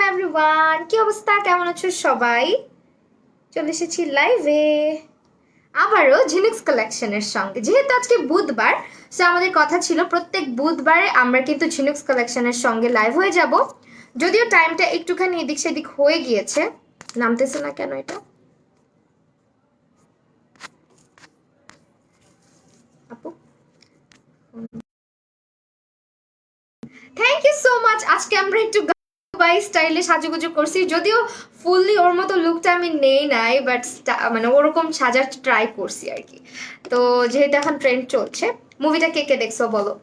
Everyone, কি অবস্থা, কেমন আছো সবাই? চলে এসেছি লাইভে আবারও ঝিনুক্স কালেকশনের সঙ্গে। যেহেতু আজকে বুধবার, সো আমাদের কথা ছিল প্রত্যেক বুধবারে আমরা কিন্তু ঝিনুক্স কালেকশনের সঙ্গে লাইভ হয়ে যাব। যদিও টাইমটা একটুখানি এদিক সেদিক হয়ে গিয়েছে, নামতেছে না কেন এটা আপু? Thank you so much. আজকে আমরা একটু বাই স্টাইলে সাজুগুজু করছি, যদিও ফুললি ওর মতো লুকটা আমি নেই নাই, বাট মানে ওরকম সাজার ট্রাই করছি আর কি। তো যেহেতু এখন ট্রেন্ড চলছে, মুভিটা কে কে দেখছো বলো?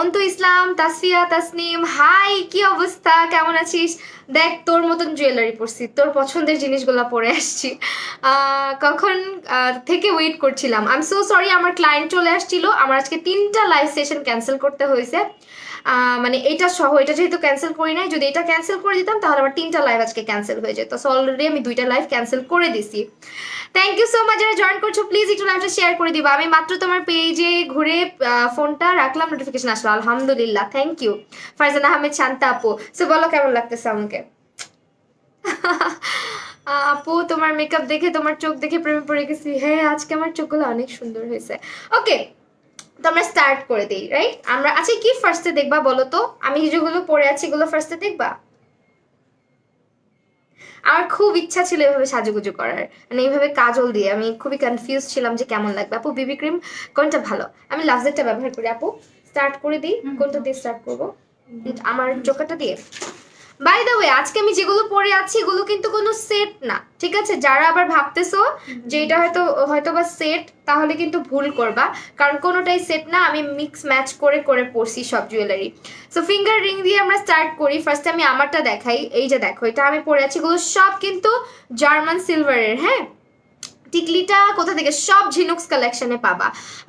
অন্তু ইসলাম, তাসফিয়া, তাসনিম, হাই, কি অবস্থা, কেমন আছিস? দেখ, তোর মতন জুয়েলারি পরছি, তোর পছন্দের জিনিসগুলো পরে আসছি। কখন থেকে ওয়েট করছিলাম। আই এম সো সরি, আমার ক্লায়েন্ট চলে আসছিল, আমার আজকে 3টা লাইভ সেশন ক্যান্সেল করতে হয়েছে। মানে এটা সহ, এটা যেহেতু ক্যান্সেল করি নাই, যদি এটা ক্যান্সেল করে দিতাম তাহলে আমার 3টা লাইভ আজকে ক্যান্সেল হয়ে যেত। সো অলরেডি আমি 2টা লাইভ ক্যান্সেল করে দিছি। থ্যাংক ইউ সো মাচ যারা জয়েন করছো, প্লিজ একটু লাইভটা শেয়ার করে দিবা। আমি মাত্র তোমার পেজে ঘুরে ফোনটা রাখলাম, নোটিফিকেশন আসলো, আলহামদুলিল্লাহ, থ্যাংক ইউ। ফারজান আহমেদ, শান্তা আপু, সো বলো কেমন লাগতেছে আমাকে? আপু, তোমার মেকআপ দেখে, তোমার চোখ দেখে প্রেমে পড়ে গেছি। হ্যাঁ, আজকে আমার চোখগুলো অনেক সুন্দর হয়েছে। ওকে, তো আমরা স্টার্ট করে দিই, রাইট? আমরা আচ্ছা, কি ফার্স্টে দেখবা বলো তো? আমি যেগুলো পরে আছি এগুলো ফার্স্টে দেখবা? আমার খুব ইচ্ছা ছিল এভাবে সাজুগুজু করার, মানে এইভাবে কাজল দিয়ে। আমি খুবই কনফিউজ ছিলাম যে কেমন লাগবে। আপু, বিবি ক্রিম কোনটা ভালো? আমি লাভজেটটা ব্যবহার করি। আপু, স্টার্ট করে দিই, কোনটা দিয়ে স্টার্ট করবো? আমার চোখাটা দিয়ে। বাই দ্য ওয়ে, আজকে আমি যেগুলো পরে আছি এগুলো কিন্তু কোনো সেট না, ঠিক আছে? যারা আবার ভাবতেছো যে এটা হয়তো বা সেট, তাহলে কিন্তু ভুল করবা, কারণ কোনোটাই সেট না। আমি মিক্স ম্যাচ করে করে পরছি সব জুয়েলারি। সো ফিঙ্গার রিং দিয়ে আমরা স্টার্ট করি। ফার্স্টে আমি আমারটা দেখাই। এই যে দেখো, এটা আমি পরে আছি, এগুলো সব কিন্তু জার্মান সিলভারের। হ্যাঁ, টিকলিটা কোথা থেকে? সব ঝিনুক্স কালেকশনে পাবা।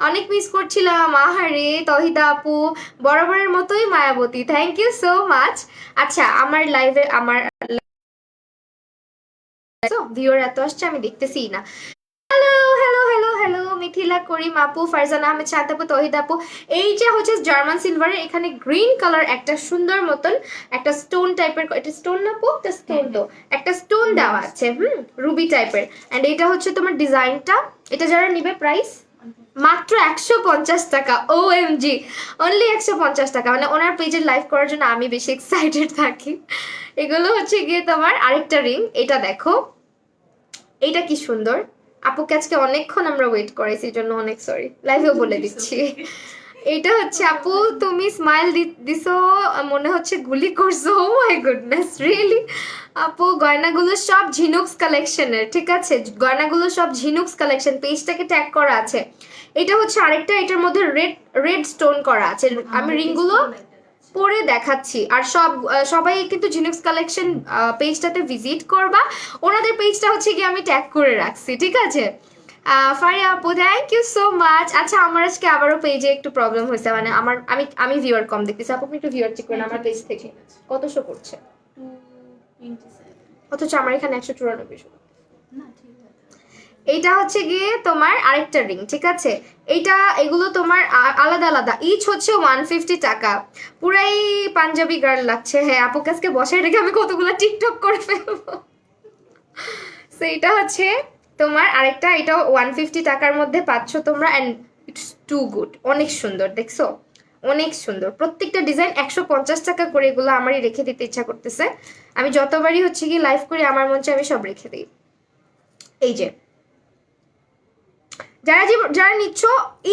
অনেক মিস করছিলাম, আহারে তহিদা আপু, বরাবরের মতোই মায়াবতী, থ্যাংক ইউ সো মাচ। আচ্ছা, আমার লাইভে আমার ভিউয়ার এত আসছে, আমি দেখতেছি না। Hello hello hello hello, Mithila Karim আপু, ফারজানা আহমেদ, শান্তাপু, তহিদ আপু। এই যে হচ্ছে জার্মান সিলভারের, এখানে গ্রিন কালার একটা সুন্দর মতন একটা স্টোন টাইপের, এটা স্টোন না পু, একটা স্টোন, তো একটা স্টোন দেওয়া আছে, রুবি টাইপের। এন্ড এটা হচ্ছে তোমার ডিজাইনটা। এটা যারা নিবে প্রাইস মাত্র 150 টাকা। ও এম জি, অনলি 150 টাকা। মানে ওনার পেজের লাইভ করার জন্য আমি বেশি এক্সাইটেড থাকি। এগুলো হচ্ছে গিয়ে তোমার আরেকটা রিং, এটা দেখো, এটা কি সুন্দর। আপুকে আজকে অনেকক্ষণ আমরা ওয়েট করাইছি, এই জন্য অনেক সরি, লাইভেও বলে দিচ্ছি। এটা হচ্ছে আপু, তুমি স্মাইল দিছো, মনে হচ্ছে গুলি করছো। ও মাই গুডনেস, রিয়েলি? আপু, গয়নাগুলো সব ঝিনুক্স কালেকশনের, ঠিক আছে? গয়নাগুলো সব ঝিনুক্স কালেকশন, পেজটাকে ট্যাগ করা আছে। এটা হচ্ছে আরেকটা, এটার মধ্যে রেড রেড স্টোন করা আছে। আমি রিংগুলো পরে দেখাচ্ছি। আর সবাই কিন্তু ঝিনুক্স কালেকশন পেজটাতে ভিজিট করবা। ওনাদের পেজটা হচ্ছে কি আমি ট্যাগ করে রাখছি, ঠিক আছে? ফারিয়া আপু, থ্যাংক ইউ সো মাচ। আচ্ছা, আমার আজকে আবারও পেজে একটু প্রবলেম হয়েছে, মানে আমি ভিউয়ার কম দেখতেছি। আপু, একটু ভিউয়ার চেক করেন আমার পেজ থেকে কত শো করছে, অথচ আমার এখানে 194 শো। এইটা হচ্ছে গিয়ে তোমার আরেকটা রিং, ঠিক আছে? এগুলো তোমার আলাদা আলাদা, ইচ হচ্ছে 150 টাকা। পুরাই পাঞ্জাবি গার্ল লাগছে। হ্যাঁ, আপু কাছকে বসায় রেখে আমি কতগুলো টিকটক করে ফেলবো। সো এটা হচ্ছে তোমার আরেকটা, এটাও 150 টাকার মধ্যে পাচ্ছ তোমরা। অ্যান্ড ইটস টু গুড, অনেক সুন্দর, দেখছো? অনেক সুন্দর। প্রত্যেকটা ডিজাইন 150 টাকা করে। এগুলো আমারই রেখে দিতে ইচ্ছা করতেছে। আমি যতবারই হচ্ছে কি লাইভ করি, আমার মন চায় আমি সব রেখে দিই। এই যে যারা নিচ্ছ,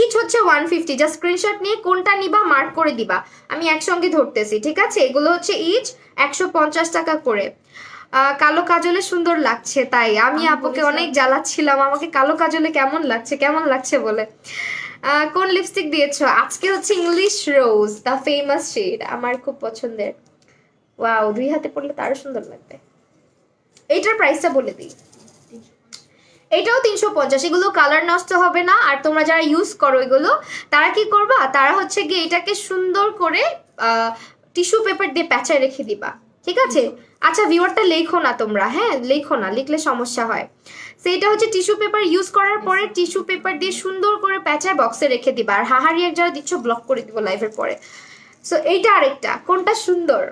ইচ হচ্ছে 150। জাস্ট স্ক্রিনশট নিয়ে কোনটা নিবা মার্ক করে দিবা, আমি একসঙ্গে ধরতেছি, ঠিক আছে? এগুলো হচ্ছে ইচ 150 টাকা করে। কালো কাজলে সুন্দর লাগছে, তাই আমি আপুকে অনেক জ্বালাচ্ছিলাম আমাকে কালো কাজলে কেমন লাগছে কেমন লাগছে বলে। কোন লিপস্টিক দিয়েছো? আজকে হচ্ছে English rose, the famous shade, আমার খুব পছন্দের। ওয়াও, 2 হাতে পড়লে তো আরো সুন্দর লাগবে। এইটার প্রাইসটা বলে দিই, এটাও 350। এগুলো কালার নষ্ট হবে না। আর তোমরা যারা ইউজ করো এগুলো, তারা কি করবা, তারা হচ্ছে গিয়ে এটাকে সুন্দর করে টিস্যু পেপার দিয়ে প্যাঁচায় রেখে দিবা, ঠিক আছে? আচ্ছা, ভিউয়ারটা লেখো না তোমরা, হ্যাঁ লেখো না, লিখলে সমস্যা হয়। সেইটা হচ্ছে টিস্যু পেপার ইউজ করার পরে টিস্যু পেপার দিয়ে সুন্দর করে প্যাঁচায় বক্সে রেখে দিবা। আর হাহারি এক যারা দিচ্ছ ব্লক করে দিব লাইভের পরে। সো এইটা আরেকটা, কোনটা সুন্দর?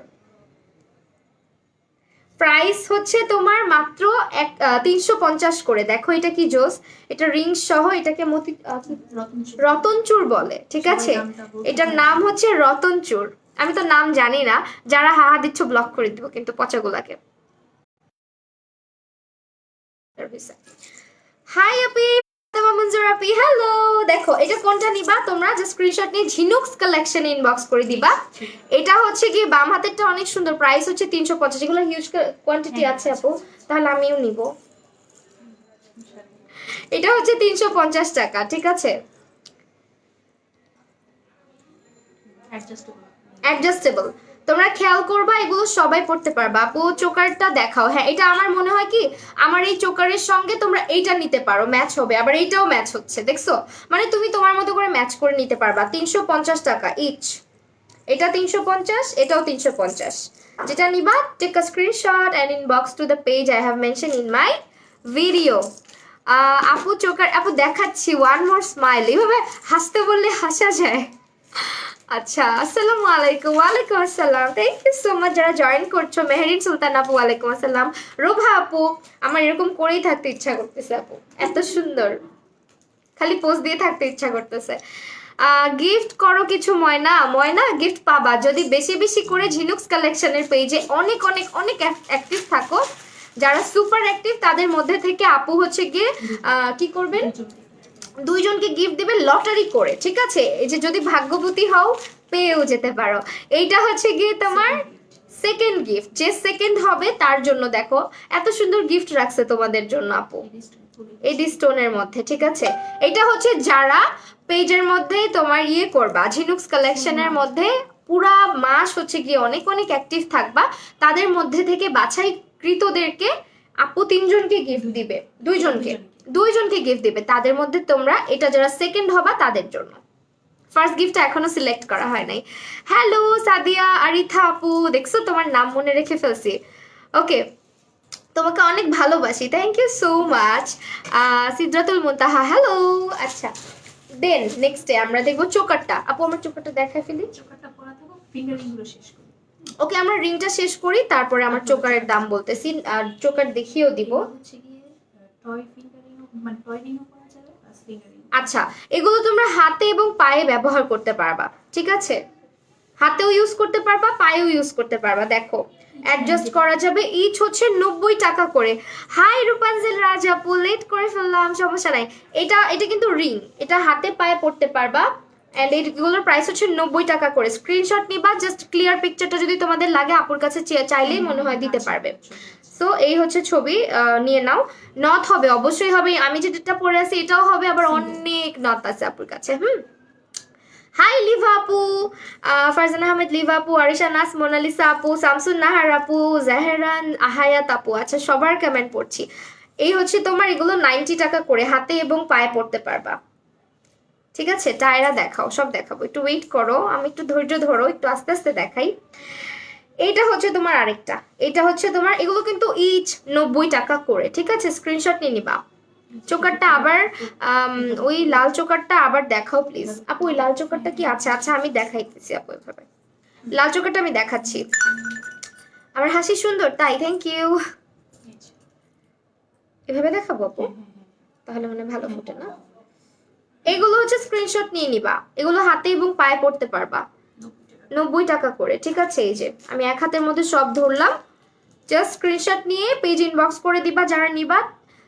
প্রাইস হচ্ছে তোমার মাত্র 350 করে। দেখো এটা কি জোস, এটা রিং সহ, এটাকে রতনচুর বলে, ঠিক আছে। এটার নাম হচ্ছে রতনচুর। আমি তো নাম জানি না, যারা হাহা দিচ্ছ ব্লক করে দিব কিন্তু পচাগুলাকে। হাই আপি, মঞ্জুর আপি, হ্যালো। দেখো এটা কোনটা নিবা তোমরা, জাস্ট স্ক্রিনশট নিয়ে ঝিনুকস কালেকশন ইনবক্স করে দিবা। এটা হচ্ছে কি বাম হাতেরটা অনেক সুন্দর, প্রাইস হচ্ছে 350। এগুলো হিউজ কোয়ান্টিটি আছে আপু, তাহলে আমিও নিব। এটা হচ্ছে 350 টাকা, ঠিক আছে। অ্যাডজাস্টেবল, তোমরা খেয়াল করবা এগুলো সবাই পড়তে পারবা। আপু চোকারটা দেখাও। হ্যাঁ এটা আমার মনে হয় কি আমার এই চোকারের সঙ্গে তোমরা এইটা নিতে পারো, ম্যাচ হবে। আবার এইটাও ম্যাচ হচ্ছে, দেখছো, মানে তুমি তোমার মতো করে ম্যাচ করে নিতে পারবা। 350 টাকা ইচ। এটা 350, এটাও 350। যেটা নিবা take a screenshot and inbox to the page I have mention in my video. আপু চোকার, আপু দেখাচ্ছি, ওয়ান মোর স্মাইল। এইভাবে হাসতে বললে হাসা যায়। আচ্ছা, আসসালামু আলাইকুম। ওয়ালাইকুম আসসালাম, থ্যাংক ইউ সো মাচ যারা জয়েন করছো। মেহেরিন সুলতান আপু, ওয়ালাইকুম আসসালাম। রোভা আপু, আমার এরকম করেই থাকতে ইচ্ছা করতেছে আপু, এত সুন্দর, খালি পোজ দিয়ে থাকতে ইচ্ছা করতেছে। গিফট করো কিছু ময়না, ময়না গিফট পাবা যদি বেশি বেশি করে ঝিনুকস কালেকশনের পেজে অনেক অনেক অনেক অ্যাক্টিভ থাকো। যারা সুপার অ্যাক্টিভ তাদের মধ্যে থেকে আপু হচ্ছে গিয়ে কি করবেন, দুইজনকে গিফট দিবে লটারি করে, ঠিক আছে। এই যে যদি ভাগ্যবতী হও পেয়েও যেতে পারো। এইটা হচ্ছে গিয়ে তোমার সেকেন্ড গিফট, যে সেকেন্ড হবে তার জন্য। দেখো এত সুন্দর গিফট রাখছে তোমাদের জন্য আপু, এডি স্টোনের মধ্যে, ঠিক আছে। এটা হচ্ছে যারা পেজের মধ্যে তোমার ইয়ে করবা, ঝিনুকস কালেকশনের মধ্যে পুরা মাস হচ্ছে গিয়ে অনেক অনেক অ্যাক্টিভ থাকবা, তাদের মধ্যে থেকে বাছাইকৃতদেরকে আপু 3জনকে গিফট দিবে, দুইজনকে গিফট দিবে। তাদের মধ্যে তোমরা এটা যারা সেকেন্ড হবা তাদের জন্য। ফার্স্ট গিফটটা এখনো সিলেক্ট করা হয় নাই। হ্যালো সাদিয়া আরিথা আপু, দেখছো তোমার নাম মনে রেখে ফেলছি। ওকে, তোমাকে অনেক ভালোবাসি, thank you so much. Sidratul Muntaha, hello. আচ্ছা দেন নেক্সটে আমরা দেখবো চোকারটা। আপু আমার চোকারটা দেখায় ফেলি, চোকারটা পরা থাকো, ফিঙ্গারিং গুলো শেষ করি। ওকে আমরা রিংটা শেষ করি, তারপরে আমার চোকারের দাম বলতেছি, আর চোকার দেখিয়েও দিব। হচ্ছে গিয়ে টয় ফিঙ্গারিং, মানে টয় রিংও করা যাবে প্লাস ফিঙ্গারিং। আচ্ছা, এগুলো তোমরা হাতে এবং পায়ে ব্যবহার করতে পারবা, ঠিক আছে। হাতেও ইউজ করতে পারবা, পায়েও ইউজ করতে পারবা। দেখো অ্যাডজাস্ট করা যাবে। ইচ হচ্ছে 90 টাকা করে। হাই রূপাঞ্জল রাজ আপু, লেট করে ফেললাম, সমস্যা নাই। এটা এটা কিন্তু রিং, এটা হাতে পায়ে পড়তে পারবা। অ্যান্ড এইগুলোর প্রাইস হচ্ছে 90 টাকা করে। স্ক্রিনশট নিবা, জাস্ট ক্লিয়ার পিকচারটা যদি তোমাদের লাগে আপুর কাছে চাইলেই মনে হয় দিতে পারবে। সো এই হচ্ছে ছবি, নিয়ে নাও। নথ হবে, অবশ্যই হবে। আমি যেটা পরে আছি এটাও হবে, আবার অনেক নথ আছে আপুর কাছে। হাই লিভা আপু, ফারজান আহমেদ লিভা আপু, আরিশা নাস, মোনালিসা আপু, শামসুন নাহার আপু, জাহেরান আহায়াত আপু। আচ্ছা সবার কমেন্ট পড়ছি। এই হচ্ছে তোমার এগুলো 90 টাকা করে, হাতে এবং পায়ে পড়তে পারবা, ঠিক আছে। টায়রা দেখাও, সব দেখাবো, একটু ওয়েট করো, আমি একটু ধৈর্য ধরো, একটু আস্তে আস্তে দেখাই। এইটা হচ্ছে তোমার আরেকটা, এটা হচ্ছে তোমার, এগুলো কিন্তু ইচ 90 টাকা করে, ঠিক আছে। স্ক্রিনশট নিয়ে নিবা। চোকারটা আবার ওই লাল চোকারটা আবার দেখাও প্লিজ আপু। ওই লাল চোকারটা কি আছে? আচ্ছা আমি দেখাইতেছি আপু, এভাবে লাল চোকারটা আমি দেখাচ্ছি। আমার হাসি সুন্দর তাই, থ্যাংক ইউ। এভাবে দেখাবো আপু, তাহলে মানে ভালো ফুটে না। এগুলো হচ্ছে স্ক্রিনশট নিয়ে নিবা, এগুলো হাতে এবং পায়ে পড়তে পারবা, 90 টাকা করে, ঠিক আছে। এই যে আমি এক হাতের মধ্যে সব ধরলাম, জাস্ট স্ক্রিনশট নিয়ে পেজ ইনবক্স করে দিবা যারা নিবা।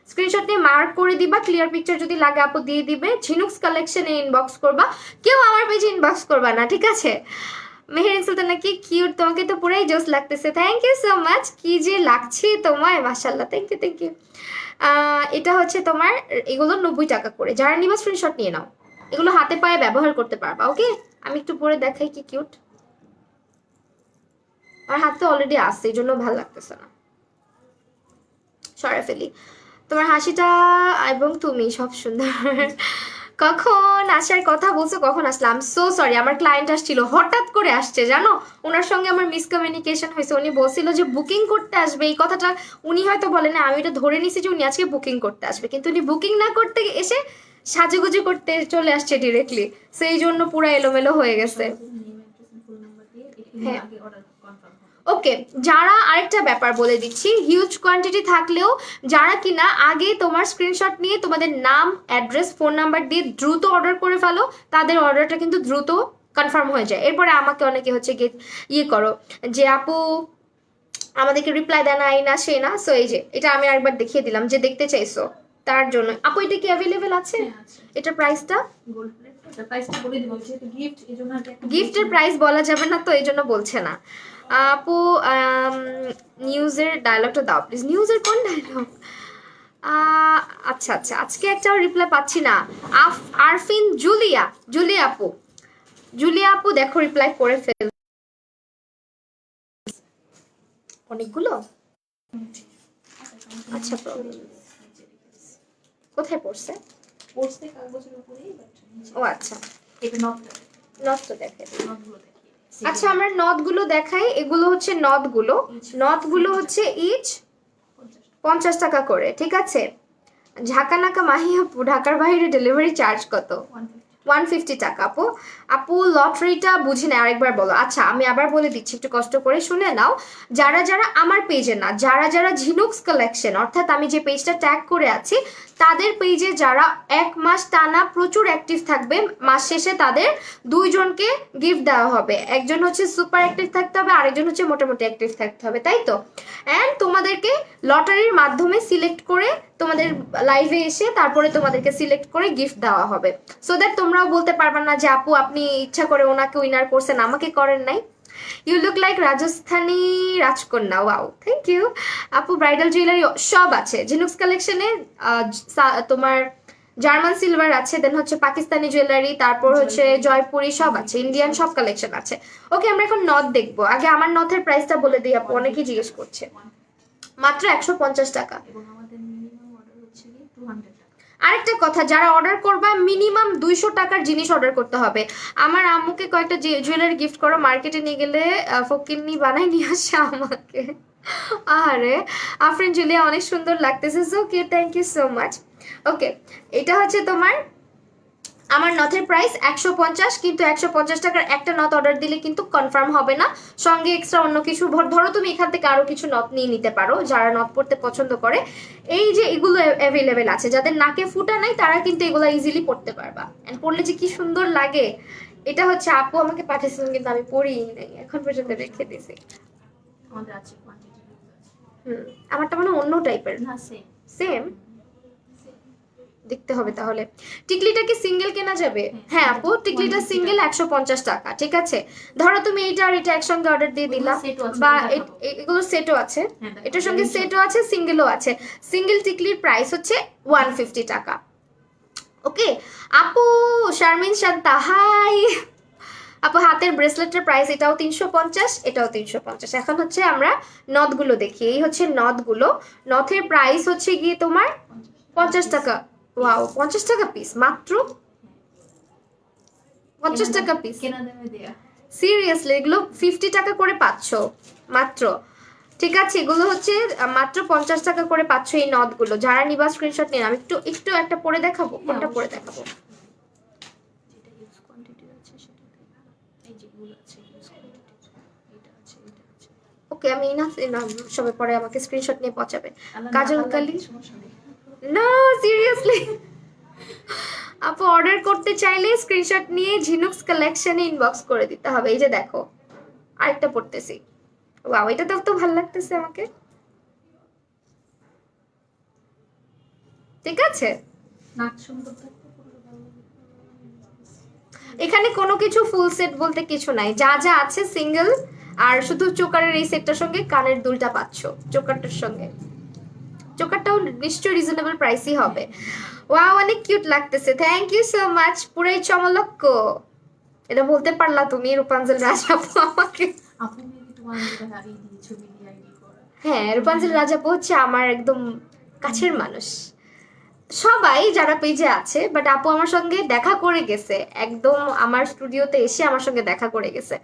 স্ক্রিনশট নিয়ে মার্ক করে দিবা, ক্লিয়ার পিকচার যদি লাগে আপু দিয়ে দিবে। ঝিনুকস কালেকশনে ইনবক্স করবা, কেউ আমার পেজে ইনবক্স করবা না, ঠিক আছে। মেহেরিন সুলতান নাকি কিউট, তোমাকে তো পুরাই জোস লাগতেছে, থ্যাংক ইউ সো মাচ। কি যে লাগছে তোমায়, মাশাআল্লাহ, থ্যাংক ইউ থ্যাংক ইউ। এটা হচ্ছে তোমার, এগুলো 90 টাকা করে, যারা নিবা স্ক্রিনশট নিয়ে নাও। এগুলো হাতে পায়ে ব্যবহার করতে পারবা, ওকে। আমি একটু পরে দেখাই কি কিউট। আর হাতে অলরেডি আসছে, এই জন্য ভালো লাগতেছে না, সরে ফেলি। তোমার হাসিটা এবং তুমি সব সুন্দর। কখন আসার কথা বলছো, কখন আসলাম? সো সরি, আমার ক্লায়েন্ট আসছিল, হঠাৎ করে আসছে জানো। ওনার সঙ্গে আমার মিসকমিউনিকেশন হয়েছে। উনি বলছিল যে বুকিং করতে আসবে, এই কথাটা উনি হয়তো বলে না, আমি এটা ধরে নিছি যে উনি আজকে বুকিং করতে আসবে, কিন্তু উনি বুকিং না করতে এসে সাজুগুজু করতে চলে আসছে ডিরেক্টলি। সেই জন্য পুরো এলোমেলো হয়ে গেছে। হ্যাঁ ওকে, যারা আরেকটা ব্যাপার বলে দিচ্ছি, হিউজ কোয়ান্টিটি থাকলেও যারা কিনা আগে তোমার স্ক্রিনশট নিয়ে তোমাদের নাম, অ্যাড্রেস, ফোন নাম্বার দিয়ে দ্রুত অর্ডার করে ফেলো, তাদের অর্ডারটা কিন্তু দ্রুত কনফার্ম হয়ে যায়। এরপরে আমাকে অনেকে হচ্ছে গিয়ে ইয়ে করো যে আপু আমাদেরকে রিপ্লাই দেয় না, এই না সে না। সো এই যে এটা আমি আরেকবার দেখিয়ে দিলাম যে দেখতে চাইছো তার জন্য। আপু এটা কি অ্যাভেলেবেল আছে? হ্যাঁ, আছে। এটার প্রাইসটা? গোল্ড প্লেট তো প্রাইসটা বলে দিব, যেহেতু গিফট এজন্য আর কি একটা গিফটের প্রাইস বলা যাবে না তো, এই জন্য বলছে না। আপু নিউজের ডায়লগটা দাও প্লিজ। নিউজের কোন ডায়লগ? আচ্ছা আচ্ছা, আজকে একটা রিপ্লাই পাচ্ছি না। আরফিন জুলিয়া, জুলিয়া আপু, জুলিয়া আপু দেখো রিপ্লাই করে ফেল। অনেকগুলো? আচ্ছা problem নেই। কোথায় পড়ছে? পড়ছে কাগজের উপরেই, বাট ও আচ্ছা, এটা নট নট তো দেখে। নটগুলো দেখিয়ে আচ্ছা আমরা নথগুলো দেখাই। এগুলো হচ্ছে নথগুলো, নথগুলো হচ্ছে ইচ 50 টাকা করে, ঠিক আছে। ঝাঁকানাকা মাহি আপু, ঢাকার বাইরে ডেলিভারি চার্জ কত? 150 টাকা। আপু আপু লটারিটা বুঝি না, আরেকবার বলো। আচ্ছা আমি আবার বলে দিচ্ছি, একটু কষ্ট করে শুনে নাও। যারা যারা আমার পেজে না, যারা যারা ঝিনুকস কালেকশন, অর্থাৎ আমি যে পেজটা ট্যাগ করে আছি তাদের পেজে যারা 1 মাস টানা প্রচুর অ্যাক্টিভ থাকবে, মাস শেষে তাদের 2জনকে গিফট দেওয়া হবে। একজন হচ্ছে সুপার অ্যাক্টিভ থাকতে হবে, আরেকজন হচ্ছে মোটামুটি অ্যাক্টিভ থাকতে হবে, তাই তো। অ্যান্ড তোমাদেরকে লটারির মাধ্যমে সিলেক্ট করে তোমাদের লাইভে এসে তারপরে তোমাদেরকে সিলেক্ট করে গিফট দেওয়া হবে। সো দ্যাট তোমরাও বলতে পারবে না যে আপু আপনি ইচ্ছা করে ওনাকে উইনার করছেন, আমাকে করেন নাই। ইউ লুক লাইক রাজস্থানী রাজকন্যা, ওয়াও থ্যাংক ইউ। আপু ব্রাইডাল জুয়েলারি সব আছে ঝিনুকস কালেকশনে। তোমার জার্মান সিলভার আছে, দেন হচ্ছে পাকিস্তানি জুয়েলারি, তারপর হচ্ছে জয়পুরি সব আছে, ইন্ডিয়ান সব কালেকশন আছে। ওকে আমরা এখন নথ দেখবো। আগে আমার নথের প্রাইসটা বলে দিই আপু, অনেকেই জিজ্ঞেস করছে। মাত্র 150 টাকা। এবং আমাদের মিনিমাম অর্ডার হচ্ছে কি 200 টাকা। আরেকটা কথা, যারা অর্ডার করবা মিনিমাম 200 টাকার জিনিস অর্ডার করতে হবে। আমার আম্মুকে কয়েকটা জুয়েলারি গিফট করো, মার্কেটে নিয়ে গেলে ফকিন্নি বানাই নিয়ে আসে আমাকে। আরে আফরিন জুলিয়া অনেক সুন্দর লাগতেছে, so cute, thank you so much. Okay এটা হচ্ছে তোমার আমার নথের প্রাইস 150, কিন্তু 150 টাকার একটা নথ অর্ডার দিলে কিন্তু কনফার্ম হবে না, সঙ্গে এক্সট্রা অন্য কিছু ধরো তুমি এখান থেকে আরো কিছু নথ নিয়ে নিতে পারো যারা নথ পড়তে পছন্দ করে। এই যে এগুলো অ্যাভেলেবেল আছে, যাদের নাকে ফুটা নাই তারা কিন্তু এগুলো ইজিলি পড়তে পারবা। এন্ড পড়লে যে কি সুন্দর লাগে। এটা হচ্ছে আপু আমাকে পাঠিয়েছিলেন কিন্তু আমি পড়িই নাই, এখন পর্যন্ত রেখে দিয়েছি। আমাদের আছে কোয়ান্টিটি আছে। আমারটা মানে অন্য টাইপের। না সেম সেম দেখতে হবে তাহলে। টিকলিটা কি সিঙ্গেল কেনা যাবে? হ্যাঁ আপু টিকলিটা সিঙ্গেল 150 টাকা, ঠিক আছে। ধরো তুমি এইটা আর এটা একসঙ্গে অর্ডার দিয়ে দিলা, বা এগুলো সেটও আছে, এটার সঙ্গে সেটও আছে, সিঙ্গেলও আছে। সিঙ্গেল টিকলির প্রাইস হচ্ছে 150 টাকা। ওকে আপু শারমিন শান্তা হাই আপু, হাতের ব্রেসলেটের প্রাইস এটাও 350, এটাও 350। এখন হচ্ছে আমরা নথগুলো দেখি। এই হচ্ছে নথগুলো, নথের প্রাইস হচ্ছে গিয়ে তোমার 50 টাকা। ওয়াও 50 টাকা পিস, মাত্র 50 টাকা পিস। কেনা দামে দেয়া। সিরিয়াসলি এগুলো 50 টাকা করে পাচ্ছ মাত্র, ঠিক আছে। এগুলো হচ্ছে মাত্র 50 টাকা করে পাচ্ছ এই নথগুলো। যারা নিবা স্ক্রিনশট নিন। আমি একটু একটু একটা পরে দেখাবো, কোনটা পরে দেখাবো? যেটা ইউজ কোয়ান্টিটি আছে সেটা এই যেগুলো আছে ইউজ কোয়ান্টিটি, এটা আছে এটা আছে। ওকে আমি না সবাই পরে আমাকে স্ক্রিনশট নিয়ে পৌঁছাবে। কাজল কালি না সিরিয়াসলি আপু অর্ডার করতে চাইলে স্ক্রিনশট নিয়ে ঝিনুকস কালেকশনে ইনবক্স করে দিতে হবে। এই যে দেখো আরেকটা পড়তেছি, ওয়াও এটা তো ভালো লাগতেছে আমাকে, ঠিক আছে। নাচ সুন্দর থাকতে পুরো ভালো। এখানে কোনো কিছু ফুল সেট বলতে কিছু নাই, যা যা আছে সিঙ্গেল। আর শুধু চোকারের এই সেটটার সঙ্গে কানের দুলটা পাচ্ছ চোকারটার সঙ্গে। চোকারটাও নিশ্চয়ই রিজনেবল প্রাইসই হবে। ওয়াও অনেক কিউট লাগতেছে, থ্যাংক ইউ সো মাচ, পুরাই চমলক্ক। এটা বলতে পারলা তুমি রূপাঞ্জল রাজাপু আমাকে। আপু মেবি তোমার এটা আইডি ছবি দিয়ে আইডি করা। হ্যাঁ রূপাঞ্জল রাজাপু হচ্ছে আমার একদম কাছের মানুষ। সবাই যারা পেজে আছে, বাট আপু আমার সঙ্গে দেখা করে গেছে, একদম আমার স্টুডিওতে এসে আমার সঙ্গে দেখা করে গেছে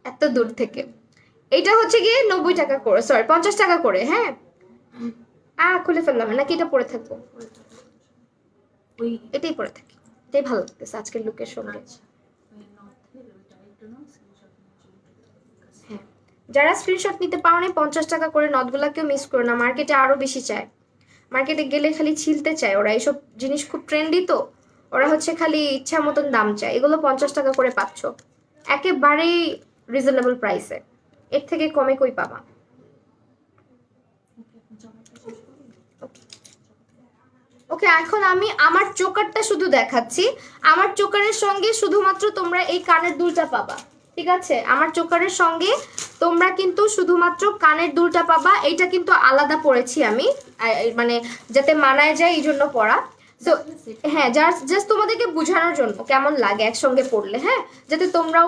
এত দূর থেকে। এটা হচ্ছে গিয়ে 90 টাকা করে, সরি 50 টাকা করে। হ্যাঁ খুলে ফেললাম নাকি এটা পরে থাকবো? ওই এটাই পরে থাকি, এটাই ভালো লাগতেছে আজকের লুকের সঙ্গে। আচ্ছা ওই নথের ওইটা একটু না স্ক্রিনশট নিয়ে হ্যাঁ যারা স্ক্রিনশট নিতে পারো না 50 টাকা করে, নটগুলা কেউ মিস করো না, মার্কেটে আরো বেশি চায়। মার্কেটে গেলে খালি ছিলতে চায় ওরা, এইসব জিনিস খুব ট্রেন্ডি তো, ওরা হচ্ছে খালি ইচ্ছা মতন দাম চায়। এগুলো 50 টাকা করে পাচ্ছ, একেবারেই রিজনেবল প্রাইসে, এর থেকে কমে কই পাবা। ওকে, এখন আমি আমার চোকারটা শুধু দেখাচ্ছি। আমার চোকারের সঙ্গে শুধুমাত্র তোমরা এই কানের দুলটা পাবা, ঠিক আছে? আমার চোকারের সঙ্গে তোমরা কিন্তু শুধুমাত্র কানের দুলটা পাবা। এইটা কিন্তু আলাদা পরেছি আমি, মানে যাতে মানায় যায় এই জন্য পরা। তো হ্যাঁ, জাস্ট তোমাদেরকে বোঝানোর জন্য কেমন লাগে একসঙ্গে পড়লে, হ্যাঁ, যাতে তোমরাও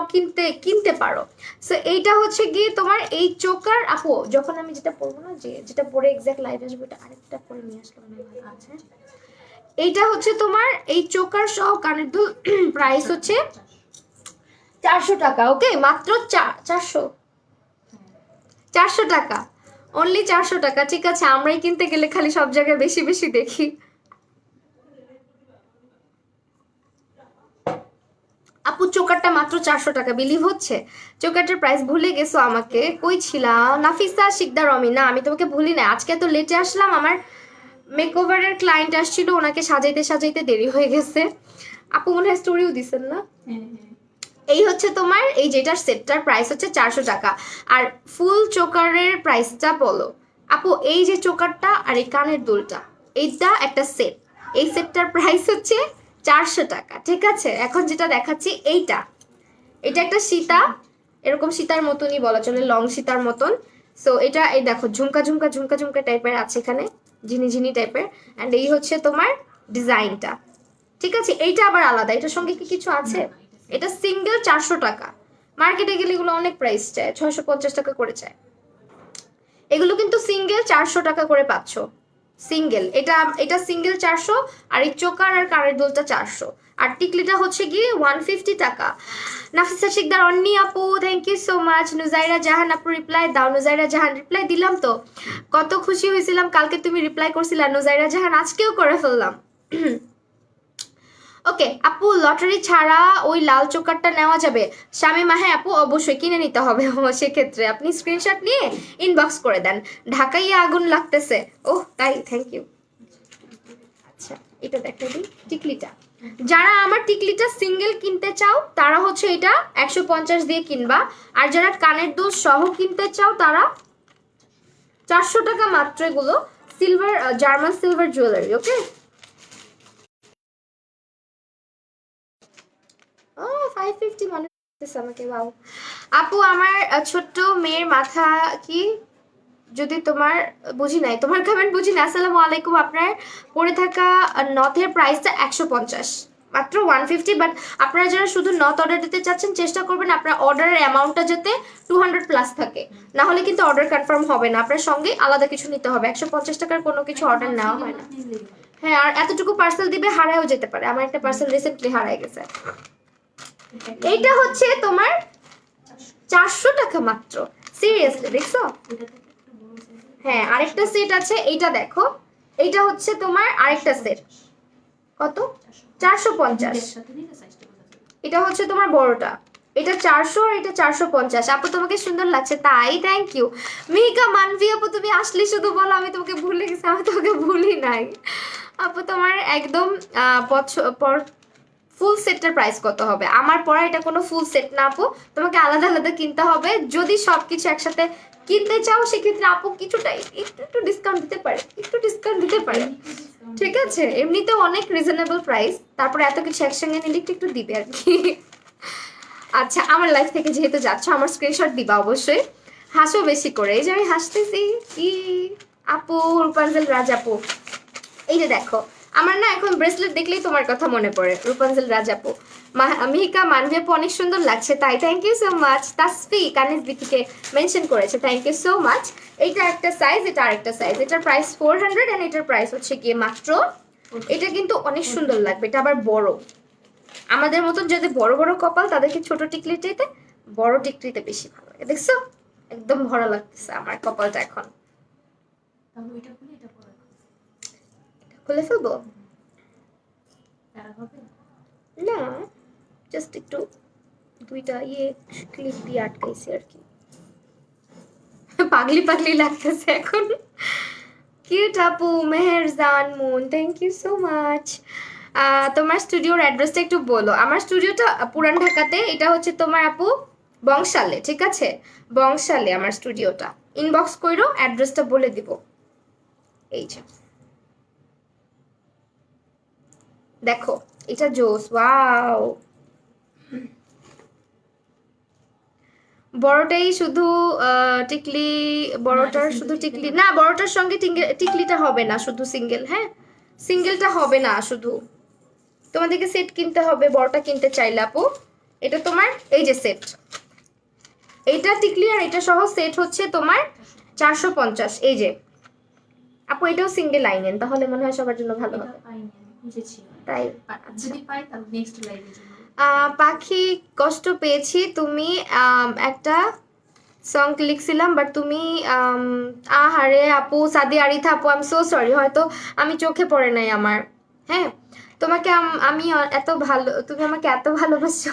কিনতে পারো। সো এইটা হচ্ছে গিয়ে তোমার এই চোকার। আপু যখন আমি যেটা পরবো না, যেটা পরে এক্সাক্ট লাইভ আসবো, এটা আরেকটা পরে নিয়ে আসলে মনে হয় ভালো আছে। এইটা হচ্ছে তোমার এই চোকার সহ কানের দুল, প্রাইস হচ্ছে 400 টাকা। ওকে, মাত্র 400 টাকা, অনলি 400 টাকা। ঠিক আছে, আমরাই কিনতে গেলে খালি সব জায়গায় বেশি বেশি দেখি। আপু চোকারটা মাত্র 400 টাকা, বিলিভ হচ্ছে? চোকারটার প্রাইস ভুলে গেছো আমাকে, কই ছিলা? নাফিসা শিকদার রমিনা, আমি তোমাকে ভুলি না, আজকে তো লেটে আসলাম, আমার মেকওভারের ক্লায়েন্ট আসছিল, ওনাকে সাজাইতে সাজাইতে দেরি হয়ে গেছে। আপু মনে হয় স্টোরিও দিছেন না? এই হচ্ছে তোমার এই যেটার সেটটার প্রাইস হচ্ছে 400 টাকা। আর ফুল চোকারের প্রাইসটা বলো আপু। এই যে চোকারটা আর এই কানের দুলটা, এইটা একটা সেট, এই সেটটার প্রাইস হচ্ছে 400 টাকা। ঠিক আছে, এখন যেটা দেখাচ্ছি এইটা, এটা একটা সীতা, এরকম সীতার মতনই বলা চলে, লং সীতার মতন। সো এটা এই দেখো ঝুমকা ঝুমকা ঝুমকা ঝুমকা টাইপের আছে এখানে, ঝিনি ঝিনি টাইপের। অ্যান্ড এই হচ্ছে তোমার ডিজাইনটা। ঠিক আছে, এইটা আবার আলাদা, এটার সঙ্গে কি কিছু আছে? এটা সিঙ্গেল 400 টাকা। মার্কেটে গেলে এগুলো অনেক প্রাইস চায়, 650 টাকা করে চায়। এগুলো কিন্তু সিঙ্গেল 400 টাকা করে পাচ্ছ, সিঙ্গেল। এটা এটা সিঙ্গেল 400, আর এই চোকার আর কানের দুলটা 400, আর টিকলিটা হচ্ছে গিয়ে 150 টাকা। নাফিসা শিকদার অন্নি আপু, thank you so much. Nujaira জাহান আপু রিপ্লাই দাও। নুজাইরা জাহান রিপ্লাই দিলাম তো, কত খুশি হয়েছিলাম কালকে তুমি রিপ্লাই করছিলা নুজাইরা জাহান, আজকেও করে ফেললাম। ওকে আপু, লটারি ছাড়া ওই লাল চোকারটা নেওয়া যাবে? শামিমা হ্যাঁ আপু, অবশ্যই কিনে নিতে হবে। সেক্ষেত্রে আপনি স্ক্রিনশট নিয়ে ইনবক্স করে দেন। ঢাকাইয়া আগুন লাগতেছে, ওহ তাই, থ্যাংক ইউ। আচ্ছা, এটা দেখে দিই টিকলিটা। যারা আমার টিকলিটা সিঙ্গেল কিনতে চাও তারা হচ্ছে এটা 150 দিয়ে কিনবা, আর যারা কানের দুল সহ কিনতে চাও তারা 400 টাকা মাত্র। এগুলো সিলভার, জার্মান সিলভার জুয়েলারি। ওকে, ও 550 মনে হচ্ছে আমাকে, বাউ। আপু আমার ছোট্ট মেয়ের মাথা কি, যদি তোমার বুঝি নাই, তোমার কমেন্ট বুঝি না। আসসালামু আলাইকুম। আপনার পরে থাকা নথের প্রাইসটা 150, মাত্র 150। বাট আপনারা যারা শুধু নথ অর্ডার দিতে চাচ্ছেন, চেষ্টা করবেন আপনার অর্ডারের অ্যামাউন্টটা যাতে 200 প্লাস থাকে, না হলে কিন্তু অর্ডার কনফার্ম হবে না। আপনার সঙ্গে আলাদা কিছু নিতে হবে, 150 টাকার কোনো কিছু অর্ডার নেওয়া হয় না। হ্যাঁ, আর এতটুকু পার্সেল দিবে, হারায়ও যেতে পারে। আমার একটা পার্সেল রিসেন্টলি হারায় গেছে। এইটা হচ্ছে তোমার 400 টাকা মাত্র, সিরিয়াসলি দেখছো? হ্যাঁ, আরেকটা সেট আছে, এইটা দেখো, এইটা হচ্ছে তোমার আরেকটা সেট, কত? 450। এটা হচ্ছে তোমার বড়টা, এটা 400 আর এটা 450। আপু তোমাকে সুন্দর লাগছে, তাই থ্যাংক ইউ। মিহিকা মানভি আপু, তুমি আসলে শুধু বলো, আমি তোমাকে ভুলে গেছি, আমি তোমাকে ভুলি নাই। আপু তোমার একদম ফুল সেটটার প্রাইস কত হবে? আমার পরা এটা কোনো ফুল সেট না আপু, তোমাকে আলাদা আলাদা কিনতে হবে। যদি সবকিছু একসাথে কিনতে চাও সেক্ষেত্রে আপু কিছুটা একটু ডিসকাউন্ট দিতে পারে, একটু ডিসকাউন্ট দিতে পারে। ঠিক আছে, এমনিতেও অনেক রিজনেবল প্রাইস, তারপরে এত কিছু একসঙ্গে নিলে একটু দিবে আর কি। আচ্ছা, আমার লাইফ থেকে যেহেতু যাচ্ছ, আমার স্ক্রিনশট দিবা অবশ্যই, হাসো বেশি করে। এই যে আমি হাসতেছি কি আপু, রূপাঞ্জল রাজ আপু, এই যে দেখো, আমার না এখন ব্রেসলেট দেখলেই তোমার কথা মনে পড়ে, রূপাঞ্জল রাজ আপু। মিহিকা মানভি আপু অনেক সুন্দর লাগছে, তাই thank you so much. Tasfi কানিজবি থেকে মেনশন করেছে, থ্যাংক ইউ সো মাচ। এইটা একটা সাইজ, এটা আরেকটা সাইজ, এটার প্রাইস 400 এন্ড এটার প্রাইস হচ্ছে গিয়ে মাত্র। এটা কিন্তু অনেক সুন্দর লাগবে, এটা আবার বড়। আমাদের মতন যদি বড় বড় কপাল, তাদেরকে ছোট টিকলি চাইতে বড় টিকলিতে বেশি ভালো লাগে। দেখছো, একদম ভরা লাগতেছে আমার কপালটা এখন। খুলে ফেলবো না, জাস্ট একটু দুইটা ক্লিপ দিয়ে আটকাইছি আর কি। পাগলি পাগলি লাগতেছে এখন। কিউট আপু, Meherjan Moon, thank you so much. তোমার স্টুডিওর অ্যাড্রেসটা একটু বলো। আমার স্টুডিওটা পুরান ঢাকাতে, এটা হচ্ছে তোমার আপু বংশালে, ঠিক আছে? বংশালে আমার স্টুডিওটা। ইনবক্স করো, অ্যাড্রেসটা বলে দিব। এই যে দেখো, এটা জোস, ওয়াও। বড়টাই শুধু টিকলি, বড়টার শুধু টিকলি না, বড়টার সঙ্গে টিকলিটা হবে না, শুধু সিঙ্গেল। হ্যাঁ, সিঙ্গেলটা হবে না, শুধু তোমাদেরকে সেট কিনতে হবে বড়টা কিনতে চাইলে আপু। এটা তোমার এই যে সেট, এইটা টিকলি আর এটা সহ সেট হচ্ছে তোমার 450। এই যে আপু, এটাও সিঙ্গেল লাইনেন, তাহলে মনে হয় সবার জন্য ভালো হবে। তাই যদি পাই তাহলে নেক্সট লাইভে জন্য। পাখি, কষ্ট পেয়েছি, তুমি একটা সং লিখছিলাম বাট তুমি আহারে আপু, সাদি আরিথা আপু, আই এম সো সরি, হয়তো আমি চোখে পড়ে নাই আমার। হ্যাঁ, তোমাকে আমি এত ভালো, তুমি আমাকে এত ভালোবাসো।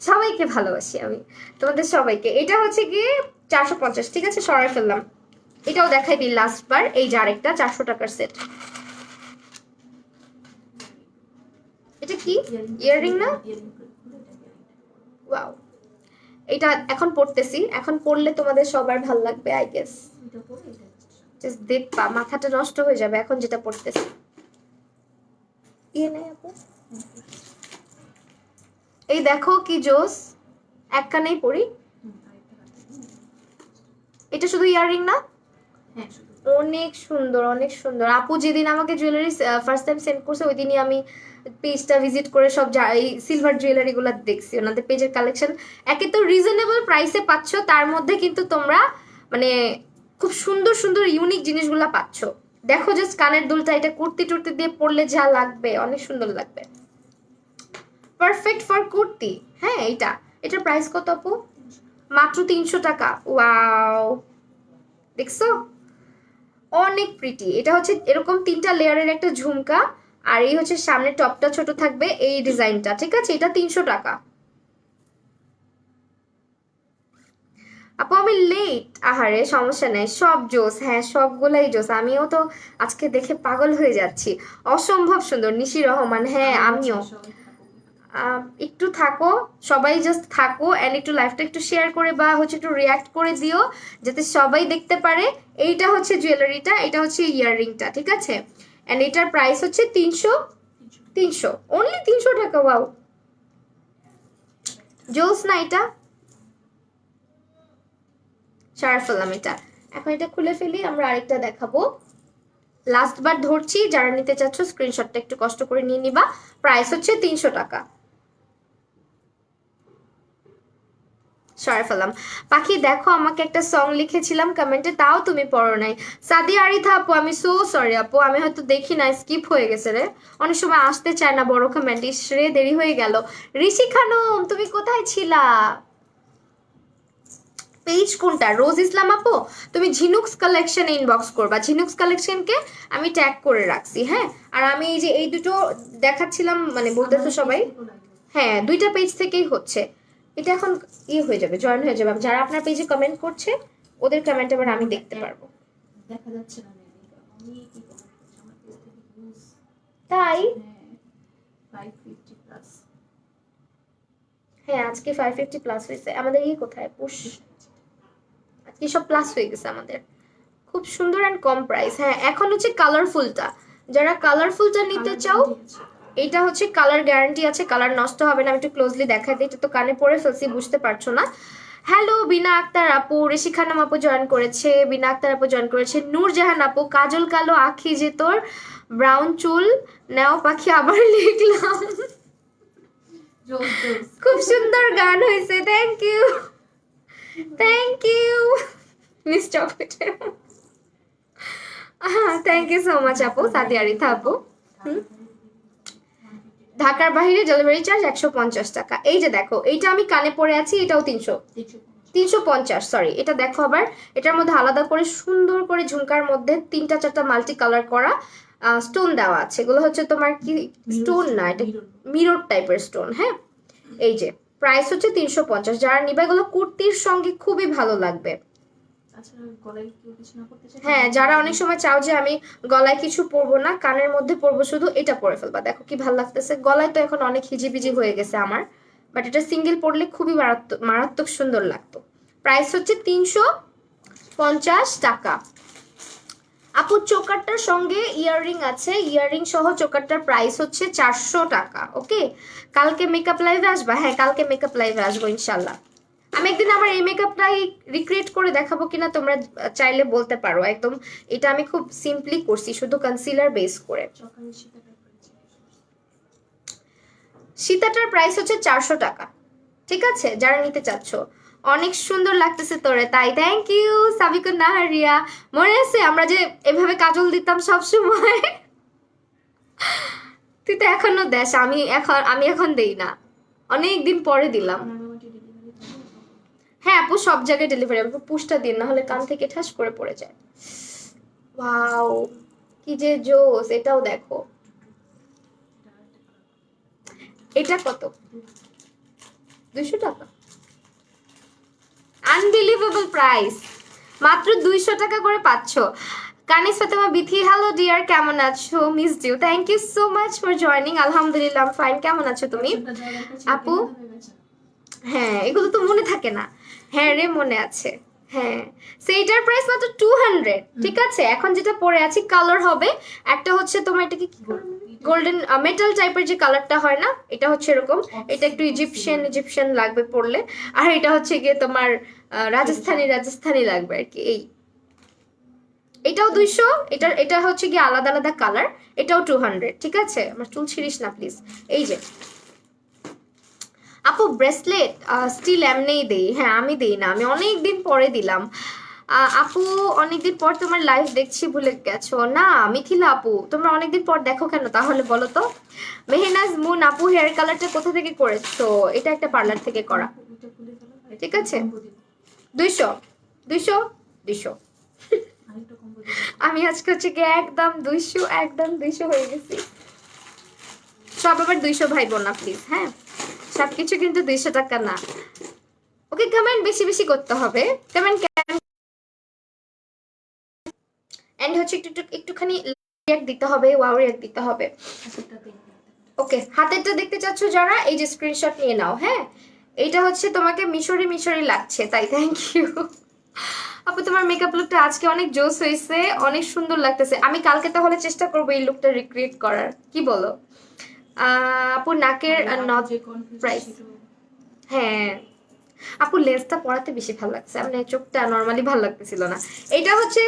সবাইকে ভালোবাসি আমি, তোমাদের সবাইকে। এটা হচ্ছে গিয়ে 450, ঠিক আছে, সরাই ফেললাম। এটাও দেখাই দিই লাস্ট বার। এই যে আরেকটা 400 টাকার সেট। এটা কি ইয়াররিং না? ওয়াও, এটা এখন পড়তেছি, এখন পড়লে তোমাদের সবার ভাল লাগবে আই গেস। জাস্ট দেখবা মাথাটা নষ্ট হয়ে যাবে এখন যেটা পড়তেছি। ইয়ে নেই আপু, এই দেখো কি জোস, এক কানেই পড়ি। এটা শুধু ইয়াররিং না? অনেক সুন্দর, অনেক সুন্দর আপু। যেদিন আমাকে জুয়েলারি ফার্স্ট টাইম সেন্ড করছে, ওই দিনই আমি পেজটা ভিজিট করে সব এই সিলভার জুয়েলারি গুলা দেখছি। ওনাদের পেজের কালেকশন একে তো রিজনেবল প্রাইসে পাচ্ছ, তার মধ্যে কিন্তু তোমরা মানে খুব সুন্দর সুন্দর ইউনিক জিনিসগুলা পাচ্ছ। দেখো জাস্ট কানের দুলটা, এটা কুর্তি টুর্তি দিয়ে পরলে যা লাগবে, অনেক সুন্দর লাগবে, পারফেক্ট ফর কুর্তি। হ্যাঁ, এটার প্রাইস কত আপু? মাত্র 300 টাকা। ওয়াও, দেখছো অনেক প্রিটি। এটা হচ্ছে এরকম 3টা লেয়ারের একটা ঝুমকা, আর এই হচ্ছে সামনে টপটা ছোট থাকবে, এই ডিজাইনটা, ঠিক আছে? এটা 300 টাকা। আপু আমি লেট, আহারে সমস্যা নেই, সব জোস। হ্যাঁ, সবগুলাই জোস। আমিও তো আজকে দেখে পাগল হয়ে যাচ্ছি, অসম্ভব সুন্দর। নিশি রহমান, হ্যাঁ আমিও। একটু থাকো, সবাই জাস্ট থাকো, এন্ড একটু লাইভটা একটু শেয়ার করে বা হচ্ছে একটু রিয়াক্ট করে দিও, যাতে সবাই দেখতে পারে। এইটা হচ্ছে জুয়েলারিটা, এটা হচ্ছে ইয়াররিংটা, ঠিক আছে? এন্ড এটার প্রাইস হচ্ছে 300 অনলি 300 টাকা। ওয়াও, জোস না এটা? সার ফেললাম এটা। এখন এটা খুলে ফেলি, আমরা আরেকটা দেখাবো। লাস্ট বার ধরছি, যারা নিতে চাচ্ছ স্ক্রিনশটটা একটু কষ্ট করে নিয়ে নিবা। প্রাইস হচ্ছে 300 টাকা। সরে ফেলাম। পাখি দেখো, আমাকে একটা সং লিখেছিলাম কমেন্টে, তাও তুমি পড়ো নাই। সাদি আরিথা আপু, আমি সো সরি আপু, আমি হয়তো দেখি না, স্কিপ হয়ে গেছে রে। অনেক সময় আসতে চায় না বড় কমেন্ট, রে দেরি হয়ে গেল। ঋষি খানম, তুমি কোথায় ছিলা? পেজ কোনটা? রোজ ইসলাম আপু, তুমি ঝিনুক্স কালেকশন ইনবক্স করবা। ঝিনুক্স কালেকশনকে আমি ট্যাগ করে রাখছি। হ্যাঁ, আর আমি এই যে এই দুটো দেখাচ্ছিলাম, মানে বলতেছো সবাই। হ্যাঁ, 2টা পেজ থেকেই হচ্ছে। এটা এখন হয়ে যাবে, জয়েন হয়ে যাবে। যারা আপনার পেজে কমেন্ট করছে, ওদের কমেন্ট আবার আমি দেখতে পারবো। দেখা যাচ্ছে না, আমি কি করব, আমার পেজ থেকে ভিউজ তাই 550 প্লাস। হ্যাঁ, আজকে 550 প্লাস হয়েছে আমাদের। কোথায় পুশ, আজকে সব প্লাস হয়ে গেছে আমাদের। খুব সুন্দর এন্ড কম প্রাইস। হ্যাঁ, এখন হচ্ছে কালারফুলটা, যারা কালারফুলটা নিতে চাও, এটা হচ্ছে কালার গ্যারান্টি আছে, কালার নষ্ট হবে না। আমি একটু ক্লোজলি দেখাই দিই, এটা তো কানে পরে ফেলছি, বুঝতে পারছো না। হ্যালো বিনা আক্তার আপু, ঋষি খানম আপু জয়েন করেছে, বিনা আক্তার আপু জয়েন করেছে, নূরজাহান আপু, কাজল কালো আখি যে তোর, ব্রাউন চুল নেও পাখি, আবার লিখলাম। খুব সুন্দর গান হয়েছে, thank you, thank you miss chocolate. Thank you so much আপু, সাদি আরিথা আপু। ঢাকার বাইরে ডেলিভারি চার্জ 150 টাকা। এই যে দেখো, এইটা আমি কানে পরে আছি, এটাও 350, সরি। এটা দেখো আবার, এটার মধ্যে আলাদা করে সুন্দর করে ঝুমকার মধ্যে 3টা 4টা মাল্টি কালার করা স্টোন দেওয়া আছে। এগুলো হচ্ছে তোমার কি স্টোন না, এটা মিরর টাইপের স্টোন। হ্যাঁ, এই যে প্রাইস হচ্ছে 350। যারা নিবে এগুলো কুর্তির সঙ্গে খুবই ভালো লাগবে। তাছাড়া গলায় কেউ কিছু না করতে চায়। হ্যাঁ, যারা অনেক সময় চাও যে আমি গলায় কিছু পরবো না, কানের মধ্যে পরবো শুধু, এটা পরে ফেলবা। দেখো কি ভালো লাগতেছে। গলায় তো এখন অনেক হিজিবিজি হয়ে গেছে আমার, বাট এটা সিঙ্গেল পরলে খুবই মারাত্মক মারাত্মক সুন্দর লাগতো। প্রাইস হচ্ছে 350 টাকা। আপু চোকারটার সঙ্গে ইয়াররিং আছে, ইয়াররিং সহ চোকারটার প্রাইস হচ্ছে 400 টাকা। ওকে, কালকে মেকআপ লাইভে আসবা? হ্যাঁ, কালকে মেকআপ লাইভে আসবো ইনশাল্লাহ। আমি একদিন আমার এই মেকআপটাই রিক্রিয়েট করে দেখাবো কিনা তোমরা চাইলে বলতে পারো। একদম এটা আমি খুব সিম্পলি করছি, শুধু কনসিলার বেস করে। সকালে শীতটা পড়েছে। সীতাটার প্রাইস হচ্ছে 400 টাকা। ঠিক আছে, যারা নিতে চাচ্ছ। অনেক সুন্দর লাগতেছে তোরে, তাই থ্যাংক ইউ সাবিকুন নাহারিয়া। মনে আছে আমরা যে এভাবে কাজল দিতাম সব সময়? তুই তো এখনো দেশ, আমি এখন দেই না, অনেক দিন পরে দিলাম। আমার মোটামুটি ডেলিভারি হবে। হ্যাঁ আপু, সব জায়গায় ডেলিভারি হবে, পুশটা দিন, না হলে কান থেকে ঠাস করে পড়ে যায়। ওয়াও, কি যে জোস, এটাও দেখো। এটা কত? 200 টাকা। আনবিলিভেবল প্রাইস, মাত্র 200 টাকা করে পাচ্ছ। কানিস ফাতেমা বিথি, হ্যালো ডিয়ার, কেমন আছো? Miss you, thank you so much for joining. আলহামদুলিল্লাহ ফাইন, কেমন আছো তুমি? আপু হ্যাঁ, এগুলো তো মনে থাকে না। হ্যাঁ রে, মনে আছে। হ্যাঁ, সেইটার প্রাইস মাত্র 200। ঠিক আছে, এখন যেটা পরে আছি কালার হবে একটা হচ্ছে তোমার, এটা কি গোল্ডেন মেটাল টাইপের যে কালারটা হয় না, এটা হচ্ছে এরকম। এটা একটু ইজিপশিয়ান ইজিপশিয়ান লাগবে পরলে। আর এটা হচ্ছে গিয়ে তোমার রাজস্থানি রাজস্থানি লাগবে আর কি। এটাও 200, এটা হচ্ছে গিয়ে আলাদা আলাদা কালার। এটাও 200। ঠিক আছে, আমার চুল ছিড়িস না প্লিজ। এই যে আপু ব্রেসলেট স্টিল এমনিই দেই। হ্যাঁ, আমি দেই না, আমি অনেক দিন পরে দিলাম। আপু অনেকদিন পর তোমার লাইভ দেখছি, ভুলে গেছো? না মিথিলা আপু, তোমরা অনেকদিন পর দেখো কেন তাহলে বলো তো? মেহনাজ মুন আপু, হেয়ার কালারটা কোথা থেকে করেছো? এটা একটা পার্লার থেকে করা। ঠিক আছে, 200 200 200। আমি আজকে হচ্ছে গিয়ে একদম 200, একদম 200 হয়ে গেছি। সব আবার 200 ভাই বোন না প্লিজ। হ্যাঁ, সবকিছু কিন্তু 200 টাকা না। ওকে, কমেন্ট বেশি বেশি করতে হবে। কমেন্ট এন্ড হচ্ছে একটুখানি রিঅ্যাক্ট দিতে হবে, ওয়াও রিঅ্যাক্ট দিতে হবে। ওকে, হাতেরটা দেখতে চাচ্ছ যারা, এই যে স্ক্রিনশট নিয়ে নাও। হ্যাঁ, এইটা হচ্ছে তোমাকে মিশরি মিশরি লাগছে, তাই থ্যাংক ইউ। আপু তোমার মেকআপ লুকটা আজকে অনেক জোস হয়েছে, অনেক সুন্দর লাগতেছে। আমি কালকে তাহলে চেষ্টা করবো এই লুকটা রিক্রিয়েট করার, কি বলো? আপু নাকের নট প্রাইস। হ্যাঁ আপু, লেন্সটা পরাতে বেশি ভালো লাগছে, মানে চোখটা নর্মালি ভালো লাগতেছিল না। এটা হচ্ছে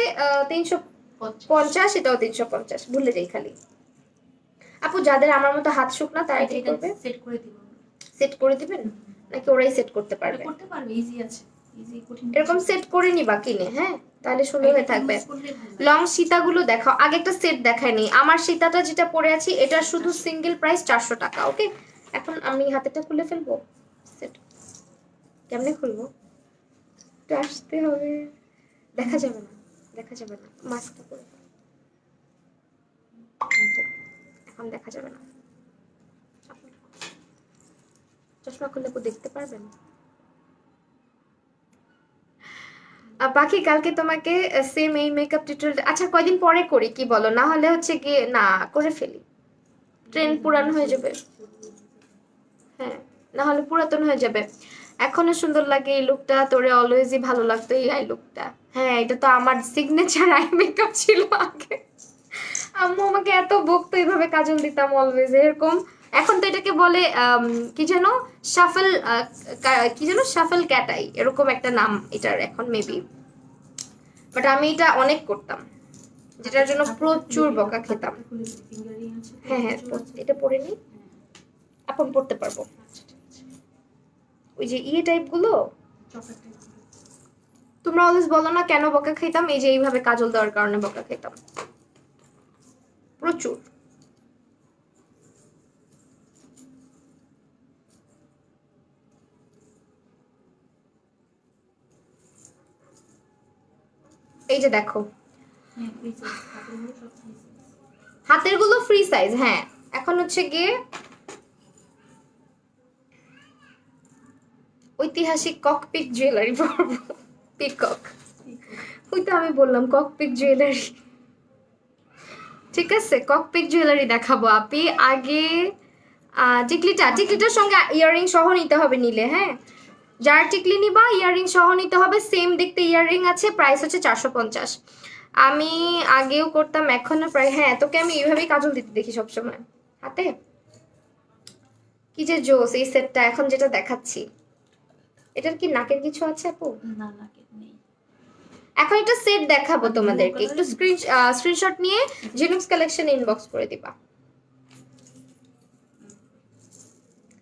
350, এটাও 350, ভুলে যাই খালি। আপু যাদের আমার মতো হাত শুকনা তারা কি করবে? সেট করে দিব। সেট করে দিবেন নাকি ওরাই সেট করতে পারবে? করতে পারবে, ইজি আছে, ইজি কঠিন। এরকম সেট করে নিবা কিনে, হ্যাঁ তাহলে সুন্দর হয়ে থাকবে। লং সীতাগুলো দেখাও, আগে একটা সেট দেখায়নি। আমার সীতাটা যেটা পরে আছি এটা শুধু সিঙ্গেল প্রাইস 400 টাকা। ওকে, এখন আমি হাতেটা খুলে ফেলবো। সেট কেমনে খুলবো? একটু আসতে হবে, দেখা যাবে না, দেখা যাবে না, মাস্কটা পরে এখন দেখা যাবে না। চশমা খুললে দেখতে পারবেন। বাকি কালকে তোমাকে সেম এই মেকআপ টিউটোরিয়াল, আচ্ছা কয়দিন পরে করি কি বলো? না হলে হচ্ছে গিয়ে না করে ফেলি, ট্রেন পুরান হয়ে যাবে। হ্যাঁ, না হলে পুরাতন হয়ে যাবে। এখনো সুন্দর লাগে এই লুকটা, তোরে অলওয়েজই ভালো লাগতো এই আই লুকটা। হ্যাঁ, এটা তো আমার সিগনেচার আই মেকআপ ছিল আগে। আম্মু আমাকে এত বকতো এইভাবে কাজল দিতাম অলওয়েজ এরকম। এখন তো এটাকে বলে কি যেন শাফল, কি যেন শাফল ক্যাট আই, এরকম একটা নাম এটার এখন মেবি। বাট আমি এটা অনেক করতাম, যেটার জন্য প্রচুর বকা খেতাম। হ্যাঁ হ্যাঁ, এটা পরে নি, এখন পড়তে পারবো। ওই যে টাইপ গুলো তোমরা অলওয়েজ বলো না কেন বকা খেতাম? এই যে এইভাবে কাজল দেওয়ার কারণে বকা খেতাম প্রচুর। এই যে দেখো হাতের গুলো ফ্রি সাইজ। হ্যাঁ, এখন হচ্ছে গিয়ে ঐতিহাসিক ককপিক জুয়েলারি পরবো। পিকক, ওই তো আমি বললাম ককপিক জুয়েলারি। ঠিক আছে, ককপিক জুয়েলারি দেখাবো আপি। আগে টিকলিটার সঙ্গে ইয়াররিং সহ নিতে হবে নিলে, হ্যাঁ। যার টিকলি নিবা ইয়াররিং সহ নিতে হবে। সেম দেখতে ইয়াররিং আছে, প্রাইস হচ্ছে 450। আমি আগেও করতাম, এখনো প্রায়, হ্যাঁ তোকে আমি এইভাবেই কাজল দিতে দেখি সবসময় হাতে। কি যে জোস এই সেটটা এখন যেটা দেখাচ্ছি। এটার কি নাকের কিছু আছে আপু? না নাকে নেই। এখন একটা সেট দেখাবো তোমাদেরকে, একটু স্ক্রিনশট নিয়ে জিনুক্স কালেকশন ইনবক্স করে দিবা।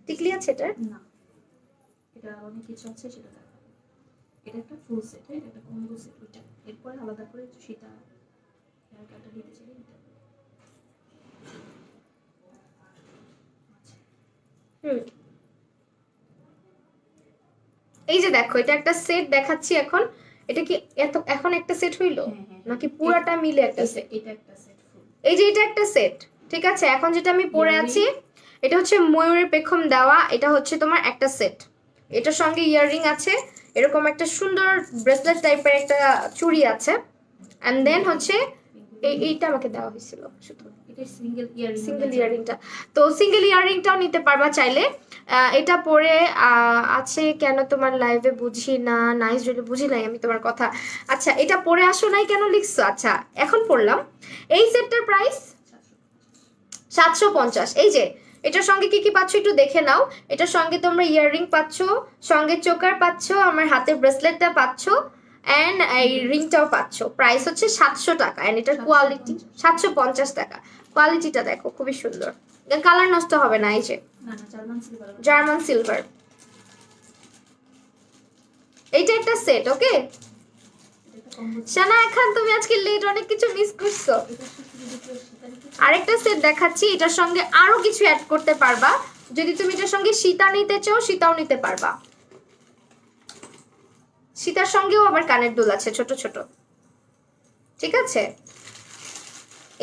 টিকলি আছে এটার? না, এটা অনেক কিছু আছে, সেটা দেখাবো। এটা একটা ফুল সেট, এটা একটা কম্বো সেট। ওইটা এরপর আলাদা করে সীতা হেয়ার কাটটা দিতে চাই এটা। এই যে দেখো, এটা একটা সেট দেখাচ্ছি এখন। এটা কি এখন একটা সেট হইলো নাকি পুরাটা মিলে একটা সেট? এটা একটা সেট ফুল। এই যে এটা একটা সেট, ঠিক আছে। এখন যেটা আমি পরে আছি এটা হচ্ছে ময়ূরের পেখম দেওয়া, এটা হচ্ছে তোমার একটা সেট। এটার সঙ্গে ইয়াররিং আছে, এরকম একটা সুন্দর ব্রেসলেট টাইপের একটা চুড়ি আছে, এন্ড দেন হচ্ছে এইটা আমাকে দেওয়া হয়েছিল শুধু এটা সিঙ্গেল ইয়ারিং। সিঙ্গেল ইয়াররিংটা, তো সিঙ্গেল ইয়াররিংটাও নিতে পারবা চাইলে। এটা পরে আছে কেন তোমার লাইভে বুঝি না, নাইস যদি বুঝি নাই আমি তোমার কথা। আচ্ছা, এটা পরে আসো নাই কেন লিখছো? আচ্ছা এখন পড়লাম। এই সেটটার প্রাইস 750। এই যে এটার সঙ্গে কি কি পাচ্ছ একটু দেখে নাও। এটার সঙ্গে তোমরা ইয়াররিং পাচ্ছ, সঙ্গে চোকার পাচ্ছ, আমার হাতের ব্রেসলেটটা পাচ্ছ, অ্যান্ড এই রিংটাও পাচ্ছ। প্রাইস হচ্ছে 700 টাকা, অ্যান্ড এটার কোয়ালিটি 750 টাকা। কোয়ালিটিটা দেখো খুবই সুন্দর, কালার নষ্ট হবে না। এই যে জার্মান সিলভার, এইটা একটা সেট। ওকে শানা, এখন তুমি আজকে লেট অনেক কিছু মিস করছো। আরেকটা সেট দেখাচ্ছি, এটার সঙ্গে আরো কিছু অ্যাড করতে পারবা। যদি তুমি এটার সঙ্গে সীতা নিতে চাও সীতাও নিতে পারবা। সীতার সঙ্গেও আবার কানের দুল আছে ছোট ছোট, ঠিক আছে।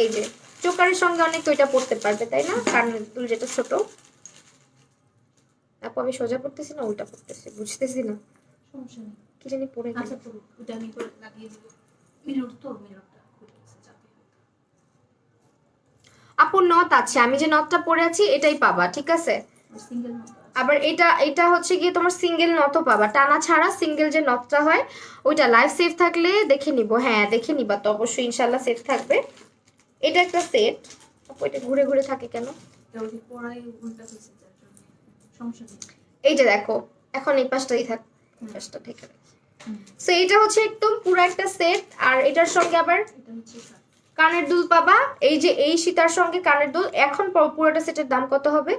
এই যে চোকারের সঙ্গে অনেক তো এটা পড়তে পারবে, তাই না? কানের দুল যেটা ছোট। আপু আমি সোজা পড়তেছি না উল্টা পড়তেছি বুঝতেছি না, সমস্যা নেই। কি জানি পড়ে গেল। আচ্ছা পুরো ওটা আমি করে লাগিয়ে দিব। মিরর তো মিররটা খুলে গেছে চাপে। আপু নথ আছে, আমি যে নথটা পরে আছি এটাই পাবা, ঠিক আছে। Single not. আবার এটা হচ্ছে গিয়ে তোমার সিঙ্গেল নথও পাবা, টানা ছাড়া সিঙ্গেল যে নথটা হয় ওইটা। লাইভ সেভ থাকলে দেখে নিব, হ্যাঁ দেখে নিবা তো অবশ্যই, ইনশাল্লাহ সেভ থাকবে। এটা একটা সেট। আপু এটা ঘুরে ঘুরে থাকে কেন? ওই পড়াই উল্টা হয়েছে যার জন্য। সমস্যা নেই। এই যে দেখো, এখন এই পাশটাই থাক, এই পাশটা থেকে সো এটা হচ্ছে একদম পুরো একটা সেট। আর এটার সঙ্গে আবার এটা হচ্ছে কানের দুল পাবা। এই যে এই সীতার সঙ্গে কানের দুল। এখন পুরোটা সেটের দাম কত হবে?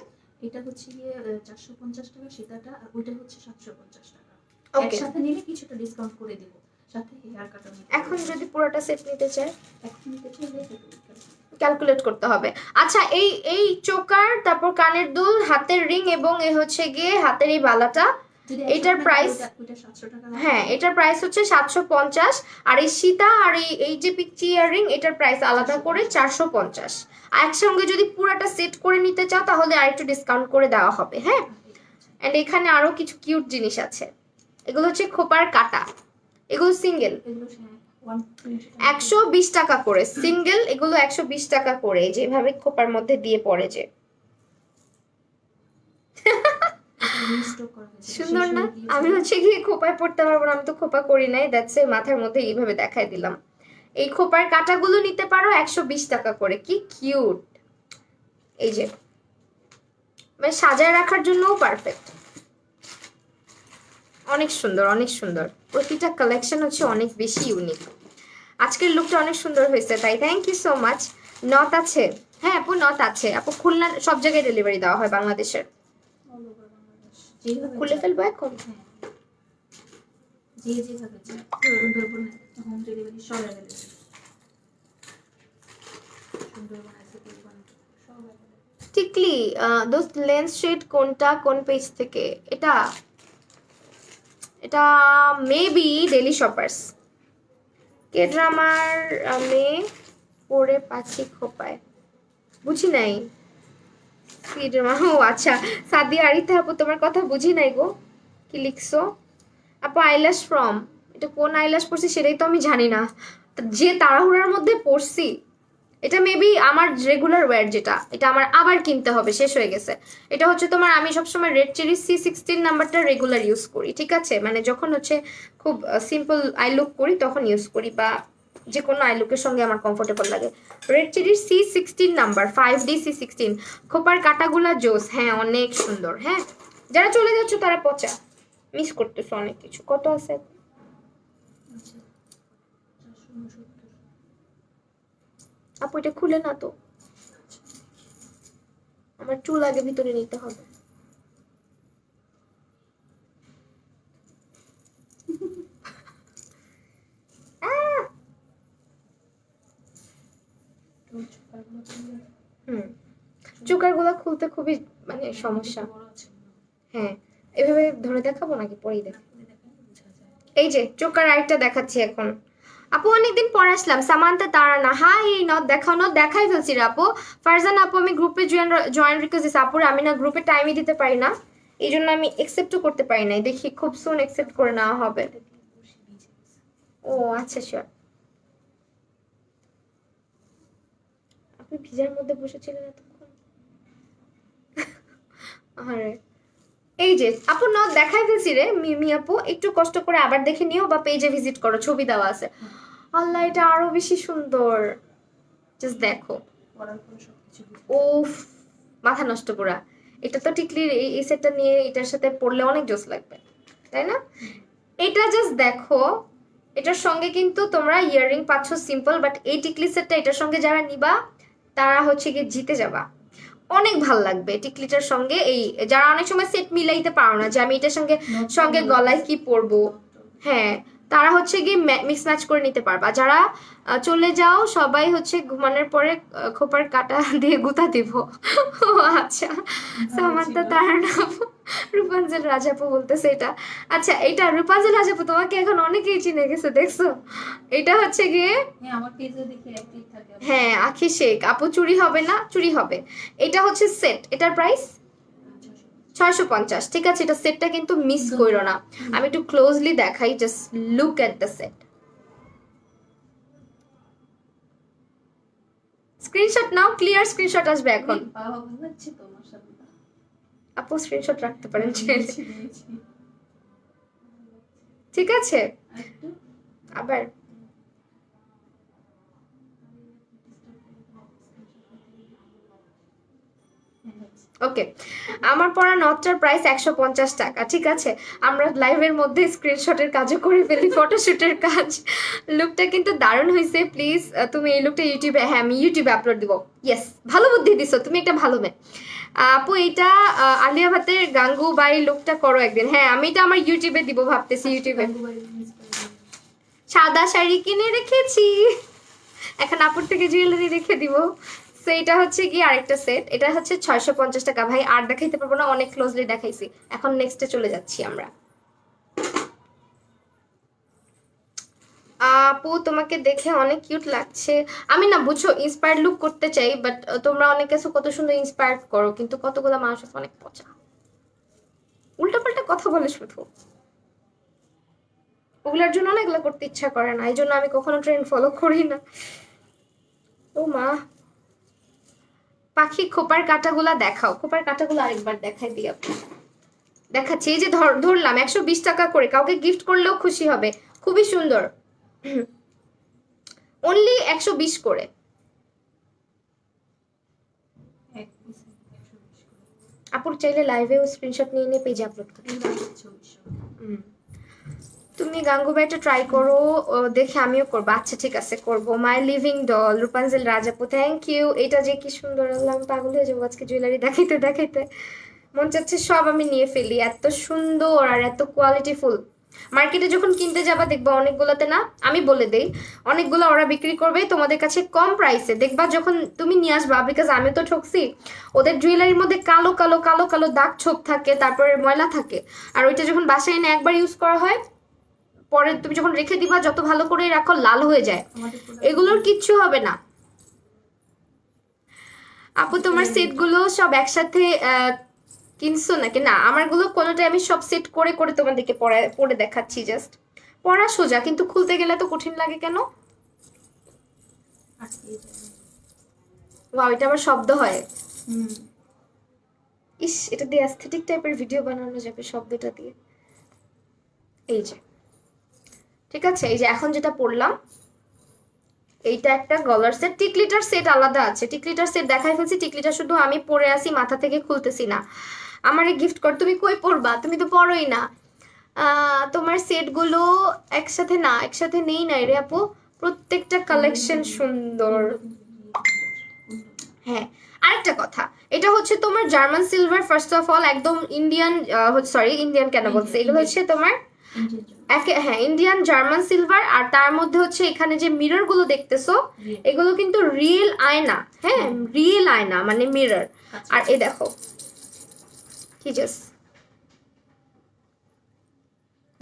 এটা হচ্ছে গিয়ে 450 টাকা সীতাটা, আর ওইটা হচ্ছে 750 টাকা। ওকে, একসাথে নিলে কিছুটা ডিসকাউন্ট করে দেব, সাথে হেয়ার কাটা নিতে। এখন যদি পুরোটা সেট নিতে চায় এখন নিতে চাইলে ক্যালকুলেট করতে হবে। আচ্ছা এই চোকার, তারপর কানের দুল, হাতের রিং এবং এই হচ্ছে গিয়ে হাতের এই বালাটা, এটার প্রাইস, ওইটা 700 টাকা। হ্যাঁ এটার প্রাইস হচ্ছে 750। আর এই সীতা আর এই যে পিকচি ইয়াররিং এটার প্রাইস আলাদা করে 450। একসঙ্গে যদি পুরাটা সেট করে নিতে চাও তাহলে আরেকটু ডিসকাউন্ট করে দেওয়া হবে, হ্যাঁ। এন্ড এখানে আরো কিছু কিউট জিনিস আছে। এগুলো হচ্ছে খোপার কাটা, এগুলো সিঙ্গেল 120 টাকা করে সিঙ্গেল, এগুলো 120 টাকা করে, যেভাবে খোপার মধ্যে দিয়ে পড়ে যে সুন্দর না? আমি হচ্ছে গিয়ে খোপায় পড়তে পারবো না, আমি তো খোপা করি নাই, দ্যাটস মাথার মধ্যে এইভাবে দেখাই দিলাম। এই খোপার কাটাগুলো নিতে পারো 120 টাকা করে, কি কিউট। এই যে মানে সাজায় রাখার জন্যও পারফেক্ট, অনেক সুন্দর অনেক সুন্দর। প্রতিটা কালেকশন হচ্ছে অনেক বেশি ইউনিক। আজকের লুকটা অনেক সুন্দর হয়েছে, তাই থ্যাংক ইউ সো মাচ। নথ আছে? হ্যাঁ আপু নথ আছে। আপু খুলনা সব জায়গায় ডেলিভারি দেওয়া হয় বাংলাদেশের। খুলে ফেলবো এখন? যে যেভাবে চাই সুন্দরবন হোম ডেলিভারি সব অ্যাভেলেবল। সুন্দরবন আছে সব অ্যাভেলেবল। টিকলি দোস্ত লেন্স শেড কোনটা, কোন পেজ থেকে? এটা মেবি ডেলি শপার্স। কে ড্রামার মেয়ে পরে পাখি খোপায়, বুঝি নাই। কি ড্রামা? ও আচ্ছা, সাদিয়া আরিথা আপু তোমার কথা বুঝি নাই গো, কি লিখছো? আপু আইল্যাশ ফ্রম, এটা কোন আইল্যাশ পরছি সেটাই তো আমি জানি না, যে তাড়াহুড়ার মধ্যে পরছি। এটা মেবি আমার রেগুলার ওয়্যার, যেটা এটা আমার আবার কিনতে হবে, শেষ হয়ে গেছে। এটা হচ্ছে তোমার, আমি সবসময় রেড চেরি C16 নাম্বারটা রেগুলার ইউজ করি, ঠিক আছে? মানে যখন হচ্ছে খুব সিম্পল আই লুক করি তখন ইউজ করি, বা যে কোনো আই লুকের সঙ্গে আমার কমফোর্টেবল লাগে। Red চেরির C16 number, 5D C16। খোপার কাটাগুলা জোস, হ্যাঁ অনেক সুন্দর। হ্যাঁ, যারা চলে যাচ্ছ তারা পচা, মিস করতেছো অনেক কিছু। কত আছে? আচ্ছা 469। আপু এটা খুলে না তো, আমার চুল আগে ভিতরে নিতে হবে। তোর চোখগুলো খুলে হুম, চোকার গুলা খুলতে খুবই মানে সমস্যা। বড় আছে না? হ্যাঁ, এভাবে ধরে দেখাবো নাকি পরেই দেখ? খুলে দেখেন বোঝা যায়। এই যে চোকার আরেকটা দেখাচ্ছি এখন। আপু অনেকদিন পর আসলাম, সামান্তা তারানা, হাই। নট দেখাও, নট দেখাই ফেলছি রে আপু। ফারজান আপু আমি গ্রুপে জয়েন রিকোয়েস্ট দিচ্ছি আপুর, আমি না গ্রুপে টাইমই দিতে পারি না, এই জন্য আমি একসেপ্টও করতে পারি নাই। দেখি খুব সুন একসেপ্ট করে নেওয়া হবে। এটা দিয়ে বসে ভিজে গেছে। ও আচ্ছা শিওর। আপনি ভিজার মধ্যে বসেছিলেন এতক্ষণ? আরে এই যে আপু নট দেখাই ফেলছি রে মিমি আপু, একটু কষ্ট করে আবার দেখে নিও বা পেজে ভিজিট করো, ছবি দেওয়া আছে। আল্লাহ এটা আরো বেশি সুন্দর, জাস্ট দেখো। পড়ার পর সবকিছু বুঝে উফ, মাথা নষ্ট পুরা। এটা তো টিকলির এই সেটটা নিয়ে এটার সাথে পরলে অনেক জোস লাগবে, তাই না? এটা জাস্ট দেখো, এটার সঙ্গে কিন্তু তোমরা ইয়াররিং পাচ্ছ সিম্পল, বাট এই টিকলি সেটটা এটার সঙ্গে যারা নিবা তারা হচ্ছে গিয়ে জিতে যাবা। অনেক ভাল লাগবে টিকলিটার সঙ্গে। এই যারা অনেক সময় সেট মিলাইতে পারো না যে আমি এটার সঙ্গে সঙ্গে গলায় কি পরবো, হ্যাঁ তারা হচ্ছে গিয়ে মিক্স ম্যাচ করে নিতে পারবা। যারা চলে যাও সবাই হচ্ছে ঘুমানোর পরে খোপার কাটা দিয়ে গুতা দিব। ও আচ্ছা, সামান্তা তার নাম রূপাঞ্জল রাজাপু বলতেছে এটা। আচ্ছা এটা রূপাঞ্জল রাজাপু, তোমাকে এখন অনেকেই চিনে গেছে দেখছো। এটা হচ্ছে গিয়ে হ্যাঁ আমার পেজে দেখে অ্যাক্টিভ থাকে। হ্যাঁ আখি শেখ আপু, চুরি হবে না? চুরি হবে। এটা হচ্ছে সেট, এটার প্রাইস 650। ঠিক আছে, এটা সেটটা কিন্তু মিস করো না। আমি একটু ক্লোজলি দেখাই, just look at the set. Screenshot now, clear screenshot আসবে এখন। বাবা বুঝাচ্ছে তো মাশাআল্লাহ। আপু স্ক্রিনশট রাখতে পারেন চাইলে। দিয়েছি। ঠিক আছে, আরেকটু আবার ওকে। আমার পড়া নটটার প্রাইস 150 টাকা, ঠিক আছে? আমরা লাইভের মধ্যে স্ক্রিনশটের কাজও করে ফেলি, ফটোশুটের কাজ। লুকটা কিন্তু দারুণ হয়েছে। প্লিজ তুমি এই লুকটা ইউটিউবে, হ্যাঁ আমি ইউটিউবে আপলোড দিব। ইয়েস, ভালো বুদ্ধি দিছো তুমি, একটা ভালো মেয়ে। আপু এইটা আলিয়া ভাতের গাঙ্গু বাই লুকটা করো একদিন। হ্যাঁ আমি এটা আমার ইউটিউবে দিব ভাবতেছি, ইউটিউবে। সাদা শাড়ি কিনে রেখেছি, এখন আপুর থেকে জুয়েলারি রেখে দিব। সো এটা হচ্ছে কি আরেকটা সেট, এটা হচ্ছে 650 টাকা। ভাই আর দেখাইতে পারবো না, অনেক ক্লোজলি দেখাইছি। এখন নেক্সটে চলে যাচ্ছি আমরা। আপু তোমাকে দেখে অনেক কিউট লাগছে। আমি না বুঝছো ইন্সপায়ার্ড লুক করতে চাই, বাট তোমরা অনেক কিছু কত সুন্দর ইন্সপায়ার্ড করো, কিন্তু কতগুলো মানুষ আছে অনেক পচা, উল্টাপাল্টা কথা বলে শুধু। ওগুলোর জন্য না এগুলো করতে ইচ্ছা করে না, এই জন্য আমি কখনো ট্রেন্ড ফলো করি না। ও মা, পাখি খোপার কাটাগুলা দেখাও, খোপার কাটাগুলো আরেকবার দেখাই দিই আপনি। দেখাচ্ছি, এই যে ধরলাম 120 টাকা করে, কাউকে গিফট করলেও খুশি হবে, খুবই সুন্দর। অনলি 120 করে। আপুর চাইলে লাইভেও স্ক্রিনশট নিয়ে নিয়ে পেজে আপলোড করতে। তুমি গাঙ্গুবাইটা ট্রাই করো, দেখে আমিও করবো। আচ্ছা ঠিক আছে করবো। মাই লিভিং ডল রূপাঞ্জল রাজাপু, থ্যাংক ইউ। এটা যে কি সুন্দর, আমি পাগল হয়ে যাবো আজকে জুয়েলারি দেখাইতে দেখাইতে। মন চাচ্ছে সব আমি নিয়ে ফেলি, এত সুন্দর আর এত কোয়ালিটিফুল। মার্কেটে যখন কিনতে যাবা দেখবা অনেকগুলোতে না, আমি বলে দেই অনেকগুলো ওরা বিক্রি করবে তোমাদের কাছে কম প্রাইসে। দেখবা যখন তুমি নিয়ে আসবা, বিকজ আমি তো ঠকছি, ওদের জুয়েলারির মধ্যে কালো কালো কালো কালো দাগ ছোপ থাকে, তারপরে ময়লা থাকে। আর ওইটা যখন বাসায় এনে একবার ইউজ করা হয়, পরে তুমি যখন রেখে দিবা যত ভালো করে রাখো লাল হয়ে যায়। এগুলোর কিচ্ছু হবে না। আপু তোমার সেটগুলো সব একসাথে কিনছো নাকি? না আমারগুলো কোনোটাই আমি সব সেট করে করে তোমাদেরকে পরে দেখাচ্ছি জাস্ট। পরা সোজা, কিন্তু খুলতে গেলে তো কঠিন লাগে কেন? আটকে যায়। ওয়াও, এটা আবার শব্দ হয়। হুম। ইস, এটা দিয়ে অ্যাস্থেটিক টাইপের ভিডিও বানানো যাবে শব্দটা দিয়ে। এই যে, ঠিক আছে, এই যে এখন যেটা পরলাম, এইটা একটা গলার সেট। টিকলিটার সেট আলাদা আছে, টিকলিটার সেট দেখাই ফেলছি। টিকলিটা শুধু আমি পরে আসি, মাথা থেকে খুলতেছি না। আমারে গিফট কর, তুমি কই পরবা? তুমি তো পরোই না। তোমার সেটগুলো একসাথে না, একসাথে নেই নাই রে আপু, প্রত্যেকটা কালেকশন সুন্দর। হ্যাঁ, আরেকটা কথা, এটা হচ্ছে তোমার German silver. First of all একদম ইন্ডিয়ান, সরি ইন্ডিয়ান কেন বলছে, এগুলো হচ্ছে তোমার হ্যাঁ ইন্ডিয়ান জার্মান সিলভার। আর তার মধ্যে হচ্ছে এখানে যে মিরর গুলো দেখতেছো, এগুলো কিন্তু রিয়েল আয়না। হ্যাঁ, রিয়েল আয়না মানে মিরর। আর এই দেখো কি জাস্ট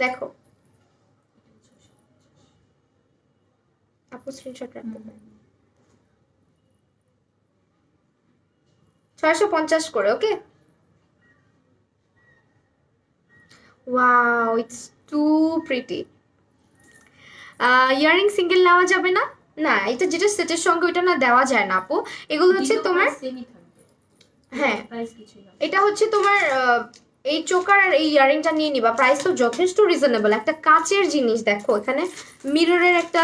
দেখো, আপু স্ক্রিনশট রাখতে পারে। 650 করে, okay. Wow, it's too pretty. Earring single নেওয়া যাবে না? না, এটা যেটা সেটের সঙ্গে ওইটা না দেওয়া যায় না আপু। এগুলো হচ্ছে তোমার, হ্যাঁ এটা হচ্ছে তোমার এই চোকার আর এই ইয়ারিংটা নিয়ে নিবা। প্রাইস তো যথেষ্ট রিজনেবল, একটা কাচের জিনিস। দেখো এখানে মিররের একটা,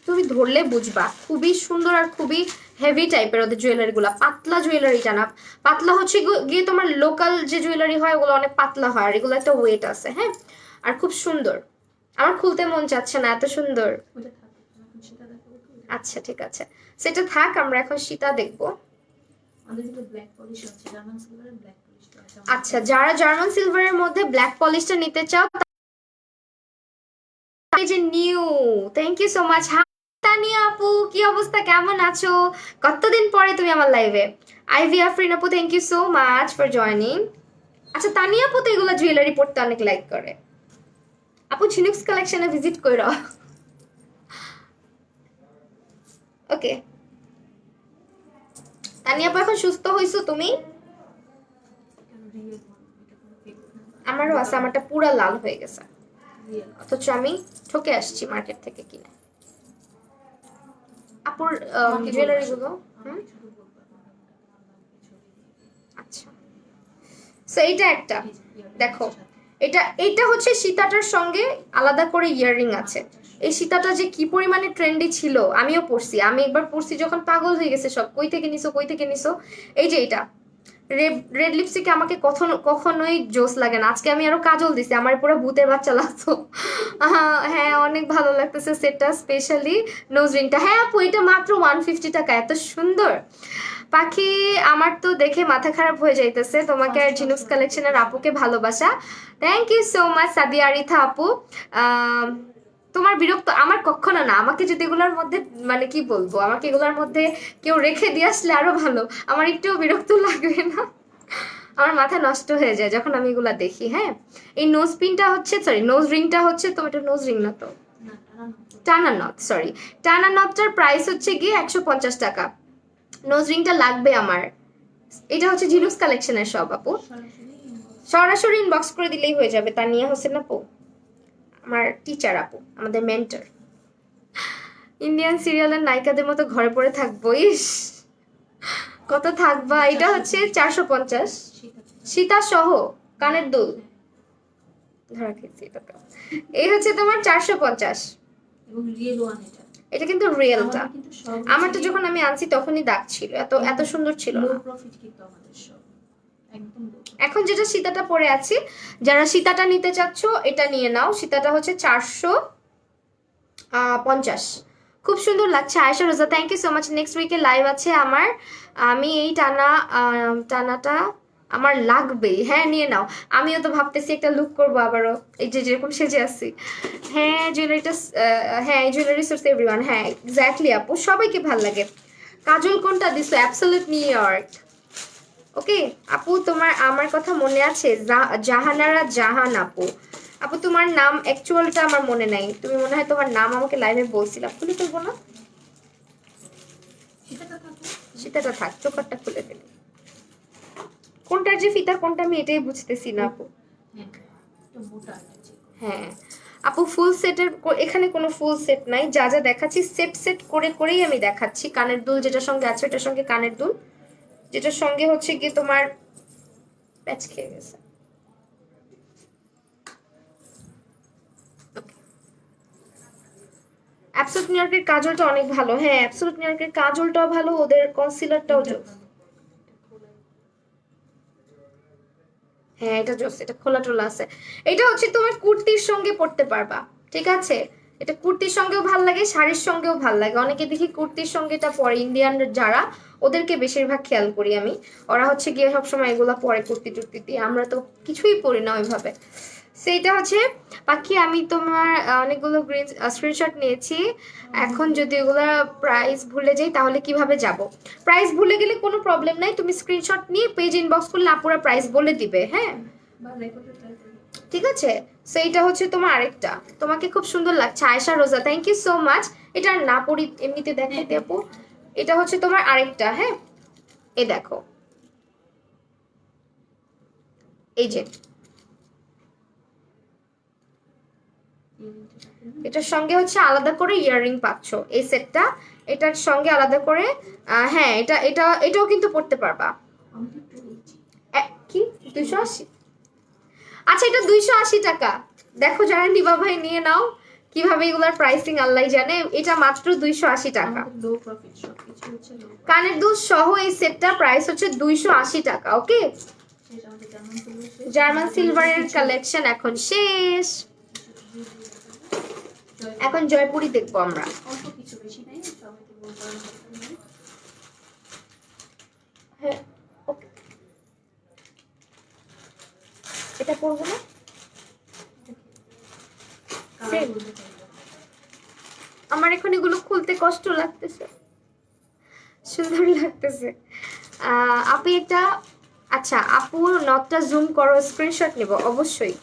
তুমি ধরলে বুঝবা, খুবই সুন্দর আর খুবই হেভি টাইপের ওদের জুয়েলারি গুলা। পাতলা জুয়েলারিটা না, পাতলা হচ্ছে গিয়ে তোমার লোকাল যে জুয়েলারি হয় ওগুলো অনেক পাতলা হয়, আর এগুলো একটা ওয়েট আছে। হ্যাঁ, আর খুব সুন্দর। আমার খুলতে মন চাচ্ছে না, এত সুন্দর। আচ্ছা ঠিক আছে, সেটা থাক, আমরা এখন সীতা দেখবো। আচ্ছা, যারা জার্মান সিলভারের মধ্যে ব্ল্যাক পলিশটা নিতে চাও, এই যে new, thank you so much. Hi Tania আপু, কি অবস্থা, কেমন আছো? কতদিন পরে তুমি আমার লাইভে। আইভি আফরিন আপু, thank you so much for joining. আচ্ছা, তানিয়া আপু তো এগুলো জুয়েলারি পড়তে অনেক লাইক করে। আপু ঝিনুক্স কালেকশনে ভিজিট করো। ওকে, তানিয়া আপু এখন সুস্থ হইছো তুমি? আমারও আছে, আমারটা পুরা লাল হয়ে গেছে, অথচ আমি ঠকে আসছি মার্কেট থেকে কিনে। আপুর জুয়েলারি গুলো, আচ্ছা, সো এইটা একটা দেখো, এটা হচ্ছে সীতাটার সঙ্গে আলাদা করে ইয়াররিং আছে। এই সীতাটা যে কি পরিমাণে ট্রেন্ডি ছিল, আমিও পড়ছি, আমি একবার পড়ছি যখন পাগল হয়ে গেছে সব, কই থেকে নিছো কই থেকে নিছো। এই যে এটা রেড লিপস্টিক আমাকে কখনোই জোস লাগে না। আজকে আমি আরো কাজল দিছি, আমার পুরো ভূতের বাচ্চা লাগতো। হ্যাঁ, অনেক ভালো লাগতেছে সেটটা, স্পেশালি নোজ রিংটা। হ্যাঁ আপু, এটা মাত্র 150 টাকা, এত সুন্দর। পাখি, আমার তো দেখে মাথা খারাপ হয়ে যাইতেছে। তোমাকে আর ঝিনুক্স কালেকশনের আপুকে ভালোবাসা। Thank you so much Sadia Aritha আপু। তোমার বিরক্ত আমার কখনো না, আমাকে যদি এগুলোর মধ্যে, মানে কি বলবো, আমাকে এগুলোর মধ্যে কেউ রেখে দিয়ে আসলে আরো ভালো, আমার একটুও বিরক্ত লাগবে না। আমার মাথা নষ্ট হয়ে যায় যখন আমি এগুলা দেখি। হ্যাঁ, এই নোজ পিনটা হচ্ছে, সরি নোজ রিংটা হচ্ছে, তো এটা নোজ রিং না তো, টানা নথ, সরি টানা নথটার প্রাইস হচ্ছে গিয়ে 150 টাকা। নোজ রিংটা লাগবে আমার। এটা হচ্ছে ঝিনুক্স কালেকশনের সব আপু, সরাসরি ইনবক্স করে দিলেই হয়ে যাবে। তানিয়া হোসেন আপু আমার টিচার আপু, আমাদের মেন্টর। ইন্ডিয়ান সিরিয়ালের নায়িকাদের মতো ঘরে পড়ে থাকবো, ইস কত থাকবা। এটা হচ্ছে 450, সীতা সহ কানের দুল ধরা খেয়েছি এটা তো। এই হচ্ছে তোমার 450, এটা কিন্তু রিয়েলটা। আমারটা যখন আমি আনছি তখনই দাগ ছিল, এত এত সুন্দর ছিল না। এখন যেটা সীতাটা পরে আছি, যারা সীতাটা নিতে চাচ্ছ এটা নিয়ে নাও। সীতাটা হচ্ছে 450, খুব সুন্দর লাগছে। Ayesha Roza, thank you so much. Next উইকে লাইভ আছে আমার, আমি এই টানাটা আমার লাগবেই। হ্যাঁ নিয়ে নাও, আমিও তো ভাবতেছি একটা লুক করবো আবারও, এই যে যেরকম সেজে আছি। হ্যাঁ জুয়েলারিটা, হ্যাঁ জুয়েলারি সোর্স এভরিওয়ান, হ্যাঁ এক্স্যাক্টলি আপু, সবাইকে ভাল লাগে। কাজল কোনটা দিছো? Absolute new York. ওকে আপু, তোমার আমার কথা মনে আছে? জাহানারা জাহান আপু। আপু তোমার নাম অ্যাকচুয়ালটা আমার মনে নাই, তুমি মনে হয় তোমার নাম আমাকে লাইভে বলছিলা। খুলে ফেলবো না? সীতাটা থাক, চোকারটা খুলে ফেলি। কোনটার যে ফিতা কোনটা আমি এটাই বুঝতেছি না আপু। হ্যাঁ, আপু ফুল সেটের এখানে কোনো ফুল সেট নাই, যা যা দেখাচ্ছি সেট সেট করে করেই আমি দেখাচ্ছি। কানের দুল যেটার সঙ্গে আছে ওটার সঙ্গে কানের দুল, যেটার সঙ্গে হচ্ছে গিয়ে তোমার প্যাচ খেয়ে গেছে। অ্যাবসোলুট নিউ ইয়র্কের কাজলটা অনেক ভালো। হ্যাঁ অ্যাবসোলুট নিউ ইয়র্কের কাজলটাও ভালো, ওদের কনসিলারটাও জোস। হ্যাঁ এটা জোস, এটা খোলা টোলা আছে। এটা হচ্ছে তোমার কুর্তির সঙ্গে পরতে পারবা, ঠিক আছে? এটা কুর্তির সঙ্গেও ভাল লাগে, শাড়ির সঙ্গেও ভাল লাগে। অনেকে দেখি কুর্তির সঙ্গে এটা পরে, ইন্ডিয়ান যারা, ওদেরকে বেশিরভাগ খেয়াল করি আমি, ওরা হচ্ছে গিয়ে সবসময় এগুলো পরে কুর্তি টুর্তি দিয়ে, আমরা তো কিছুই পরি না ওইভাবে। সেইটা হচ্ছে পাখি, আমি তোমার অনেকগুলো গ্রিন স্ক্রিনশট নিয়েছি। এখন যদি ওগুলা প্রাইস ভুলে যাই তাহলে কিভাবে যাব? প্রাইস ভুলে গেলে কোনো প্রবলেম নাই, তুমি স্ক্রিনশট নিয়ে পেজ ইনবক্স করলে আপুরা প্রাইস বলে দিবে। হ্যাঁ ঠিক আছে। সেইটা হচ্ছে তোমার আরেকটা, তোমাকে খুব সুন্দর লাগছে Ayesha Roza, thank you so much. এটা আর না পড়ি এমনিতে দেখাইতে আপু। এটা হচ্ছে তোমার আরেকটা, হ্যাঁ এই দেখো, এই যে এটার সঙ্গে হচ্ছে আলাদা করে ইয়াররিং পাচ্ছ এই সেটটা, এটার সঙ্গে আলাদা করে হ্যাঁ এটা এটা এটাও কিন্তু পড়তে পারবা। কি 280? আচ্ছা এটা 280 টাকা। দেখো যারা নিবা ভাই নিয়ে নাও, কিভাবে এগুলার প্রাইসিং আল্লাহ জানে। এটা মাত্র 280 টাকা। কানের দুল সহ এই সেটটা প্রাইস হচ্ছে 280 টাকা। ওকে, জার্মান সিলভারের কালেকশন এখন শেষ। এখন জয়পুরি দেখবো আমরা। হ্যাঁ ওকে, এটা পরবো না। আমার এখন এগুলো খুলতে কষ্ট লাগতেছে, সুন্দর লাগতেছে। আপু একটা, আচ্ছা আপু নটটা জুম করো, স্ক্রিনশট নেব অবশ্যই।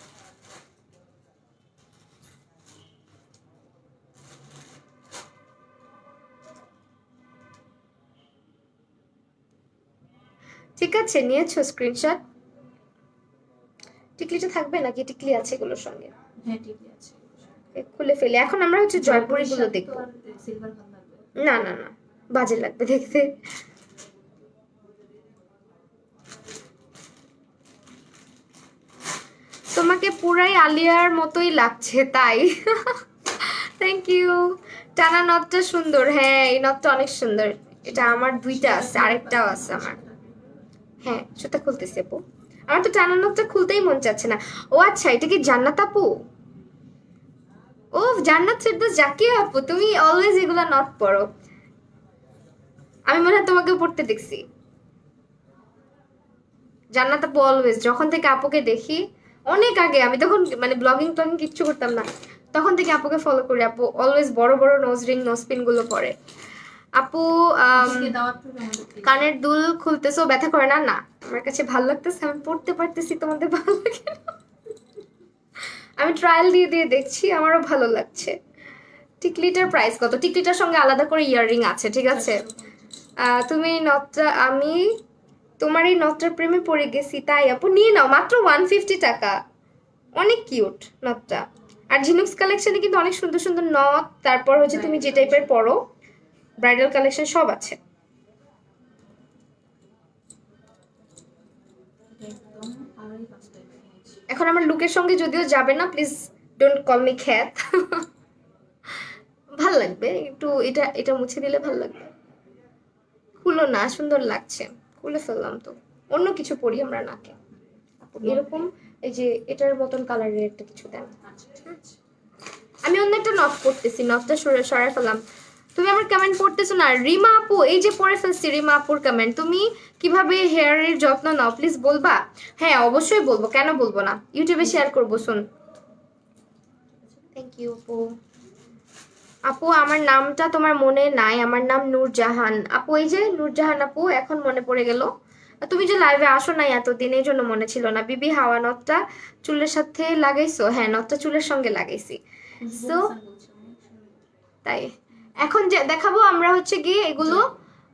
ঠিক আছে নিয়েছো স্ক্রিনশট? টিকলিটা থাকবে নাকি? টিকলি আছে এগুলোর সঙ্গে? হ্যাঁ টিকলি আছে। খুলে ফেলে। এখন আমরা হচ্ছে জয়পুরি গুলো দেখবো। না না না, বাজে লাগবে দেখতে। তোমাকে পুরাই আলিয়ার মতোই লাগছে তাই। Thank you. টানা নথটা সুন্দর, হ্যাঁ এই নথটা অনেক সুন্দর। এটা আমার দুইটা আছে, আরেকটাও আছে আমার। হ্যাঁ সেটা খুলতেছি আপু, আমার তো টানা নথটা খুলতেই মন চাচ্ছে না। ও আচ্ছা এটা কি জান্নাত আপু? ও জান্নাত ফেরদৌস জাকিয়া আপু, তুমি অলওয়েজ এগুলা নট পড়ো। আমি মনে হয় তোমাকে পড়তে দেখছি। জান্নাত আপু অলওয়েজ, যখন থেকে আপুকে দেখি অনেক আগে, আমি তখন মানে ব্লগিং টগিং কিচ্ছু করতাম না, তখন থেকে আপুকে ফলো করি। আপু অলওয়েজ বড় বড় নোজ রিং নোজ পিন গুলো পরে। আপু কানের দুল খুলতেছো ব্যথা করে না? না আমার কাছে ভালো লাগতেছে, আমি পড়তে পারতেছি, তোমাদের ভালো লাগে না? আমি ট্রায়াল দিয়ে দিয়ে দেখছি, আমারও ভালো লাগছে। টিকলিটার প্রাইস কত? টিকলিটার সঙ্গে আলাদা করে ইয়াররিং আছে, ঠিক আছে? তুমি নথটা, আমি তোমার এই নথটার প্রেমে পড়ে গেছি তাই আপু, নিয়ে নাও মাত্র 150 টাকা। অনেক কিউট নথটা। আর ঝিনুক্স কালেকশনে কিন্তু অনেক সুন্দর সুন্দর নথ, তারপর হচ্ছে তুমি যে টাইপের পরো ব্রাইডাল কালেকশন সব আছে। এখন আমার লুকের সঙ্গে যদিও যাবে না, প্লিজ ডোন্ট কল মি খ্যাত। ভাল লাগবে একটু, এটা এটা মুছে দিলে ভাল লাগবে। খুলো না, সুন্দর লাগছে, খুলে ফেললাম তো। অন্য কিছু পরি আমরা নাকে। এরকম এই যে এটার মতন কালারের একটা কিছু দেন। আমি অন্য একটা নথ পড়তেছি, নথটা সরাই ফেললাম। তুমি আমার কমেন্ট পড়তেছো না রিমা আপু? এই যে পড়ে ফেলছি রিমা আপুর কমেন্ট। তুমি কিভাবে হেয়ারের যত্ন নাও প্লিজ বলবা? হ্যাঁ অবশ্যই বলবো, কেন বলবো না, ইউটিউবে শেয়ার করবো শুন। থ্যাংক ইউ আপু। আপু আমার নামটা তোমার মনে নাই, আমার নাম নূরজাহান আপু। এই যে নূরজাহান আপু, এখন মনে পড়ে গেল। তুমি যে লাইভে আসো নাই এতদিন, এই জন্য মনে ছিল না। বিবি হাওয়া নথটা চুলের সাথে লাগাইছো? হ্যাঁ নথটা চুলের সঙ্গে লাগাইছি। সো তাই এখন যে দেখাবো আমরা হচ্ছে গিয়ে এগুলো।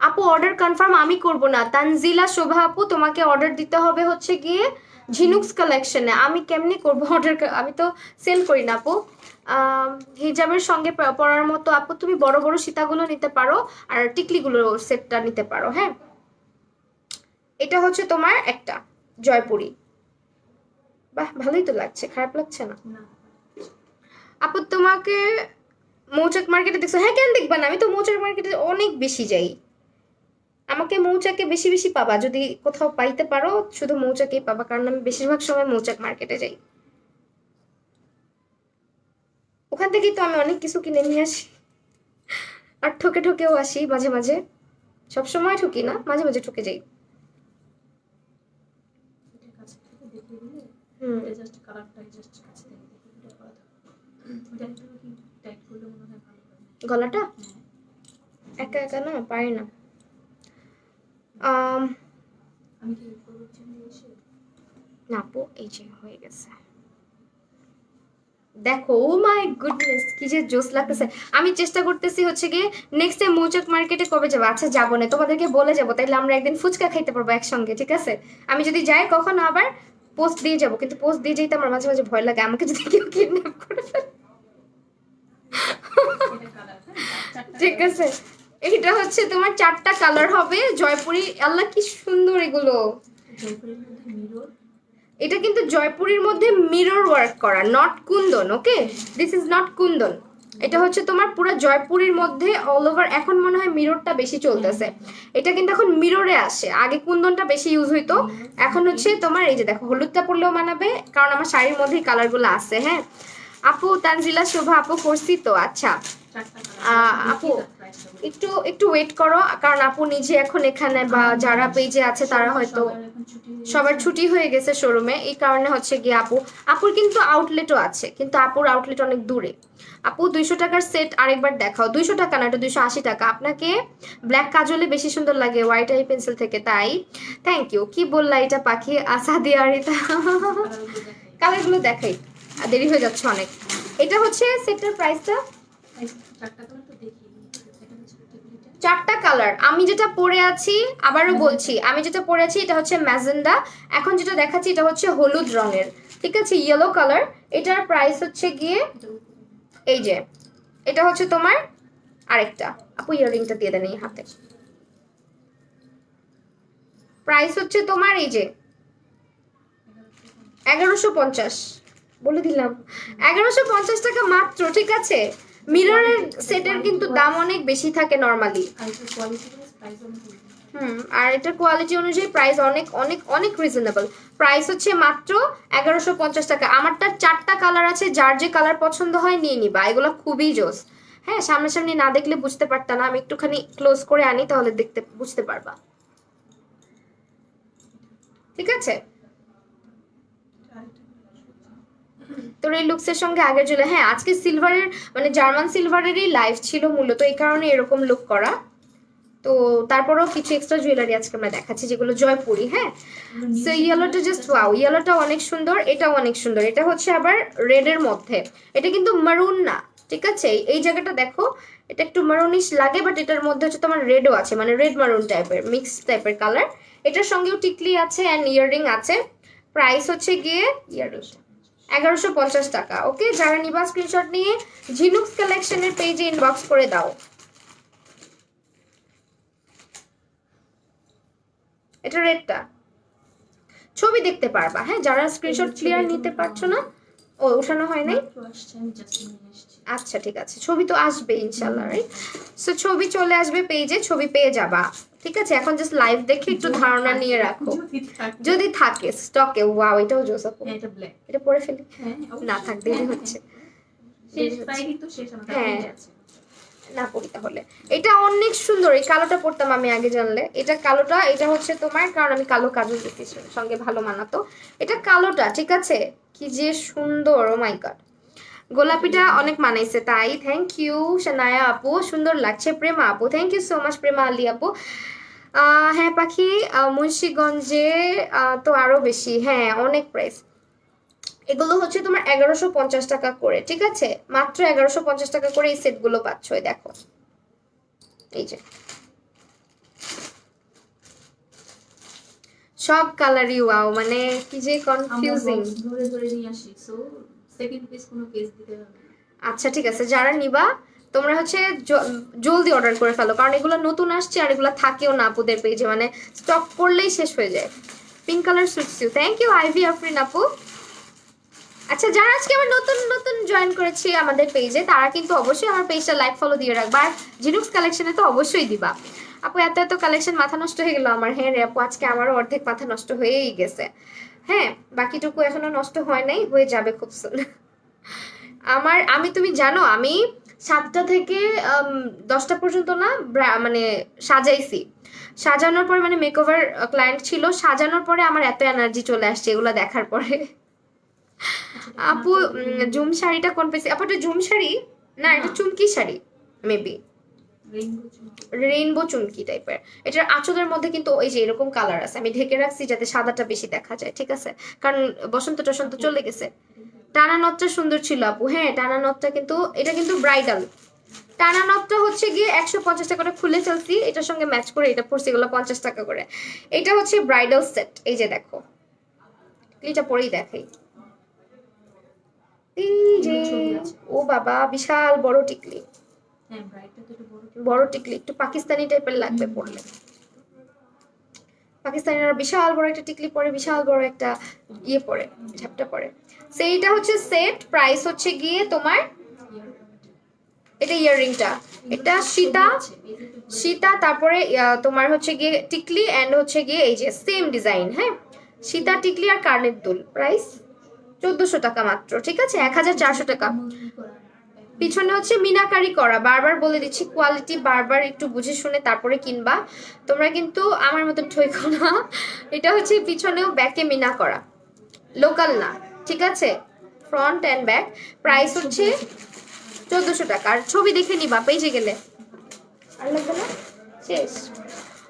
আপু অর্ডার কনফার্ম আমি করব না, তানজিলা শোভা আপু তোমাকে অর্ডার দিতে হবে হচ্ছে গিয়ে ঝিনুক্স কালেকশনে আমি কেমনি করব অর্ডার? আমি তো সেল করি না আপু। হিজাবের সঙ্গে পরার মতো আপু তুমি বড় বড় সীতাগুলো নিতে পারো, আর টিকলিগুলো সেটটা নিতে পারো। হ্যাঁ, এটা হচ্ছে তোমার একটা জয়পুরি। বাহ, ভালোই তো লাগছে, খারাপ লাগছে না না আপু। তোমাকে মৌচাক মার্কেটে দেখছো? হ্যাঁ, কেন দেখবা না, আমি তো মৌচাক মার্কেটে অনেক বেশি যাই। আমাকে মৌচাকে বেশি বেশি পাবা, যদি কোথাও পাইতে পারো শুধু মৌচাকেই পাবা, কারণ আমি বেশিরভাগ সময় মৌচাক মার্কেটে যাই। ওখান থেকেই তো আমি অনেক কিছু কিনে নিয়ে আসি, আর ঠকে ঠকেও আসি মাঝে মাঝে। সব সময় ঠকি না, মাঝে মাঝে ঠকে যাই। এটা কাছে থেকে দেখিয়ে দিলে হুম, এটা জাস্ট কালারটা জাস্ট কাছে থেকে দেখে দিলে করা থাকে। এটা একটু কি টাইট করলে মনে হয় ভালো হবে। গলাটা হ্যাঁ একা একা না পারি না। আম, আমি কি করবো চিনি এসে না আপু, এই যে হয়ে গেছে। দেখো, ও মাই গুডনেস, কি যে জোস লাগতেছে। আমি চেষ্টা করতেছি হচ্ছে গিয়ে নেক্সট টাইম মৌচাক মার্কেটে কবে যাবো? আচ্ছা যাবো না, তোমাদেরকে বলে যাবো, তাইলে আমরা একদিন ফুচকা খাইতে পারবো একসঙ্গে, ঠিক আছে? আমি যদি যাই কখনো আবার পোস্ট দিয়ে যাবো, কিন্তু পোস্ট দিয়ে যেতে আমার মাঝে মাঝে ভয় লাগে, আমাকে যদি কেউ কিডন্যাপ করে ফেলে। এটা কালার হ্যাঁ চারটা ঠিক আছে, এইটা হচ্ছে তোমার 4টা কালার হবে জয়পুরি। আল্লাহ কি সুন্দর এগুলো। জয়পুরের মধ্যে মিরর। এটা কিন্তু জয়পুরের মধ্যে মিরর ওয়ার্ক করা, not Kundan. Okay, this is not Kundan. এটা হচ্ছে তোমার পুরো জয়পুরের মধ্যে অল ওভার। এখন মনে হয় মিররটা বেশি চলতেছে, এটা কিন্তু এখন মিররে আসে। আগে কুন্দনটা বেশি ইউজ হইতো, এখন হচ্ছে তোমার এই যে দেখো, হলুদটা পরলেও মানাবে, কারণ আমার শাড়ির মধ্যেই কালারগুলো আছে। হ্যাঁ আপু, তানজিলা শোভা আপু, করছি তো। আচ্ছা চারটা কালার আপু একটু একটু ওয়েট করো, কারণ আপু নিজে এখন এখানে বা যারা পেজে আছে তারা হয়তো সবার ছুটি হয়ে গেছে শোরুমে, এই কারণে হচ্ছে গিয়ে আপুর কিন্তু আউটলেটও আছে, কিন্তু আপুর আউটলেট অনেক দূরে। আপু 200 টাকার সেট আরেকবার দেখাও। 200 টাকা না, এটা 280 টাকা। আপনাকে ব্ল্যাক কাজলে বেশি সুন্দর লাগে হোয়াইট আই পেন্সিল থেকে, তাই থ্যাংক ইউ। কি বললা এটা পাখি? সাদিয়া আরিতা, কালারগুলো দেখাই, দেরি হয়ে যাচ্ছে অনেক। এটা হচ্ছে সেটটার প্রাইসটা। চারটা কালার তো দেখি এটা হচ্ছে টেবিলটা 4টা কালার আমি যেটা পরে আছি, আবারও বলছি, আমি যেটা পরে আছি এটা হচ্ছে ম্যাজেন্ডা। এখন যেটা দেখাচ্ছি এটা হচ্ছে হলুদ রঙের, ঠিক আছে, ইয়েলো কালার। এটার প্রাইস হচ্ছে গিয়ে এই যে, এটা হচ্ছে তোমার আরেকটা। আপু ইয়াররিংটা দিয়ে দেন এই হাতে। প্রাইস হচ্ছে তোমার এই যে 1150, বলে দিলাম 1150 টাকা মাত্র, ঠিক আছে? মিররের সেটের কিন্তু দাম অনেক বেশি থাকে নর্মালি। আর এটা কোয়ালিটি ওয়াইজ প্রাইস অনেক বেশি। আর এটার কোয়ালিটি অনুযায়ী প্রাইস অনেক অনেক অনেক রিজনেবল। প্রাইস হচ্ছে মাত্র 1150 টাকা। আমারটা 4টা কালার আছে, যার যে কালার পছন্দ হয় নিয়ে নিবা, এগুলো খুবই জোস। হ্যাঁ, সামনাসামনি না দেখলে বুঝতে পারতা না, আমি একটুখানি ক্লোজ করে আনি তাহলে দেখতে বুঝতে পারবা, ঠিক আছে? তোর এই লুকসের সঙ্গে আগের জুয়েলারি, হ্যাঁ আজকে সিলভারের মানে জার্মান সিলভারেরই লাইভ ছিল মূলত, এই কারণে এরকম লুক করা। তো তারপরেও কিছু এক্সট্রা জুয়েলারি আজকে আমরা দেখাচ্ছি যেগুলো জয়পুরি। হ্যাঁ, সো ইয়েলোটা জাস্ট ওয়াও, ইয়েলোটা অনেক সুন্দর, এটাও অনেক সুন্দর। এটা হচ্ছে আবার রেড এর মধ্যে, এটা কিন্তু মারুন না, ঠিক আছে? এই জায়গাটা দেখো, এটা একটু মারুনিশ লাগে, বাট এটার মধ্যে হচ্ছে তোমার রেডও আছে, মানে রেড মারুন টাইপের মিক্স টাইপের কালার। এটার সঙ্গেও টিকলি আছে অ্যান্ড ইয়াররিং আছে। প্রাইস হচ্ছে গিয়ে ইয়াররিং 1150 টাকা। ওকে, যারা নিবা স্ক্রিনশট নিয়ে ঝিনুক্স কালেকশনের পেজে ইনবক্স করে দাও। এটা রেডটা ছবি দেখতে পারবা, হ্যাঁ যারা স্ক্রিনশট ক্লিয়ার নিতে পারছো না। ও ওঠানো হয় নাই, মাত্র আসছে আমি জাস্ট নিয়ে এসেছি। আচ্ছা ঠিক আছে, ছবি তো আসবে ইনশাল্লাহ, রাইট? সো ছবি চলে আসবে পেজে, ছবি পেয়ে যাবা, ঠিক আছে? এখন জাস্ট লাইভ দেখে একটু ধারণা নিয়ে রাখো, যদি থাকে স্টকে। ওয়াও, এটাও জোসা। হ্যাঁ এটা ব্ল্যাক। এটা পরে ফেলি, হ্যাঁ না থাক, দেরি হচ্ছে। শেষ প্রায় কিন্তু শেষ আমাদের হ্যাঁ। পেজ আছে। না পরি তাহলে। এটা অনেক সুন্দর, এই কালোটা পরতাম আমি আগে জানলে। এটা কালোটা, এটা হচ্ছে তোমার, কারণ আমি কালো কাজল দেখতেছি সঙ্গে ভালো মানাতো। এটা কালোটা, ঠিক আছে? কি যে সুন্দর, ও মাই গড। গোলাপিটা অনেক মানাইছে, তাই থ্যাংক ইউ শানায়া আপু, সুন্দর লাগছে। প্রেমা আপু, thank you so much Prema Ali আপু। হ্যাঁ পাখি, মুন্সিগঞ্জে তো আরো বেশি, হ্যাঁ অনেক প্রাইস। এগুলো হচ্ছে তোমার 1150 টাকা করে, ঠিক আছে? মাত্র 1150 টাকা করে এই সেটগুলো পাচ্ছ। এই দেখো, এই যে সব কালারই ওয়াও, মানে কি যে আমার কনফিউজিং। বক্স ধরে ধরে নিয়ে আসি, সো সেকেন্ড পিস কোনো পেজ দিতে হবে না। আচ্ছা ঠিক আছে, যারা নিবা তোমরা হচ্ছে জলদি অর্ডার করে ফেলো, কারণ এগুলো নতুন আসছে আর এগুলো থাকেও না আপুদের পেজে, মানে স্টক করলেই শেষ হয়ে যায়। Pink colour suits you, thank you Ivy Afrin আপু। আচ্ছা, যারা আজকে আমার নতুন নতুন জয়েন করেছে আমাদের পেজে, তারা কিন্তু অবশ্যই আমার পেজটা লাইক ফলো দিয়ে রাখবা, আর জিনুক্স কালেকশনে তো অবশ্যই দিবা। আপু এত এত কালেকশন, মাথা নষ্ট হয়ে গেল আমার। হ্যাঁ রে আপু, আজকে আমারও অর্ধেক মাথা নষ্ট হয়েই গেছে। হ্যাঁ, বাকিটুকু এখনো নষ্ট হয় নাই, হয়ে যাবে খুব সুন। আমি তুমি জানো আমি 7টা থেকে 10টা পর্যন্ত না মানে সাজাইছি। সাজানোর পরে মানে মেকওভার ক্লায়েন্ট ছিল, সাজানোর পরে আমার এত এনার্জি চলে আসছে এগুলো দেখার পরে। আপু জুম শাড়িটা কোন পেছে? আপু এটা জুম শাড়ি না, এটা চুমকি শাড়ি মেবি, রেইনবো চুমকি টাইপের। এটার আঁচলের মধ্যে কিন্তু ওই যে এরকম কালার আছে, আমি ঢেকে রাখছি যাতে সাদাটা বেশি দেখা যায়, ঠিক আছে? কারণ বসন্ত টসন্ত চলে গেছে। টানা নথটা সুন্দর ছিল আপু, হ্যাঁ টানা নথটা কিন্তু, এটা কিন্তু ব্রাইডাল। টানা নথটা হচ্ছে গিয়ে 150 টাকা করে খুলে ফেলছি, এটার সঙ্গে ম্যাচ করে এটা পড়ছে এগুলো 50 টাকা করে। এটা হচ্ছে ব্রাইডাল সেট, এই যে দেখো, এটা পরেই দেখাই। এই যে, ও বাবা বিশাল বড় টিকলি, হ্যাঁ ব্রাইটটা তো একটু বড় বড় টিকলি, একটু পাকিস্তানি টাইপের লাগবে পরলে। পাকিস্তানিরা বিশাল বড় একটা টিকলি পরে, বিশাল বড় একটা ইয়ে পরে, ঝাপটা পরে। সেইটা হচ্ছে সেট, প্রাইস হচ্ছে গিয়ে তোমার, এটা ইয়াররিংটা, এটা সীতা, সীতা তারপরে তোমার হচ্ছে গিয়ে টিকলি এন্ড হচ্ছে গিয়ে এই যে সেম ডিজাইন, হ্যাঁ সীতা টিকলি আর কানের দুল, প্রাইস 1400 টাকা মাত্র, ঠিক আছে? 1400 টাকা। পিছনে হচ্ছে মিনাকারি করা, বারবার বলে দিচ্ছি কোয়ালিটি বারবার একটু বুঝে শুনে তারপরে কিনবা, তোমরা কিন্তু আমার মতো ঠইকো না। এটা হচ্ছে পিছনেও ব্যাকে মিনা করা, লোকাল না, ঠিক আছে? ফ্রন্ট এন্ড ব্যাক, প্রাইস হচ্ছে 1400 টাকা। আর ছবি দেখে নিবা পেজে গেলে, আর লাগবে না, শেষ।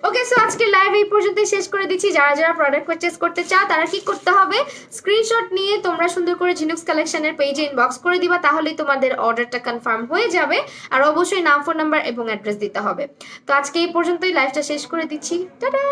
ওকে, সো আজকে লাইভ এই পর্যন্ত শেষ করে দিচ্ছি। যারা যারা প্রোডাক্ট পারচেজ করতে চাও তারা কি করতে হবে, স্ক্রিনশট নিয়ে তোমরা সুন্দর করে ঝিনুক্স কালেকশনের পেজে ইনবক্স করে দিবা, তাহলেই তোমাদের অর্ডারটা কনফার্ম হয়ে যাবে। আর অবশ্যই নাম, ফোন নাম্বার এবং অ্যাড্রেস দিতে হবে। তো আজকে এই পর্যন্তই লাইভটা শেষ করে দিচ্ছি, টাটা।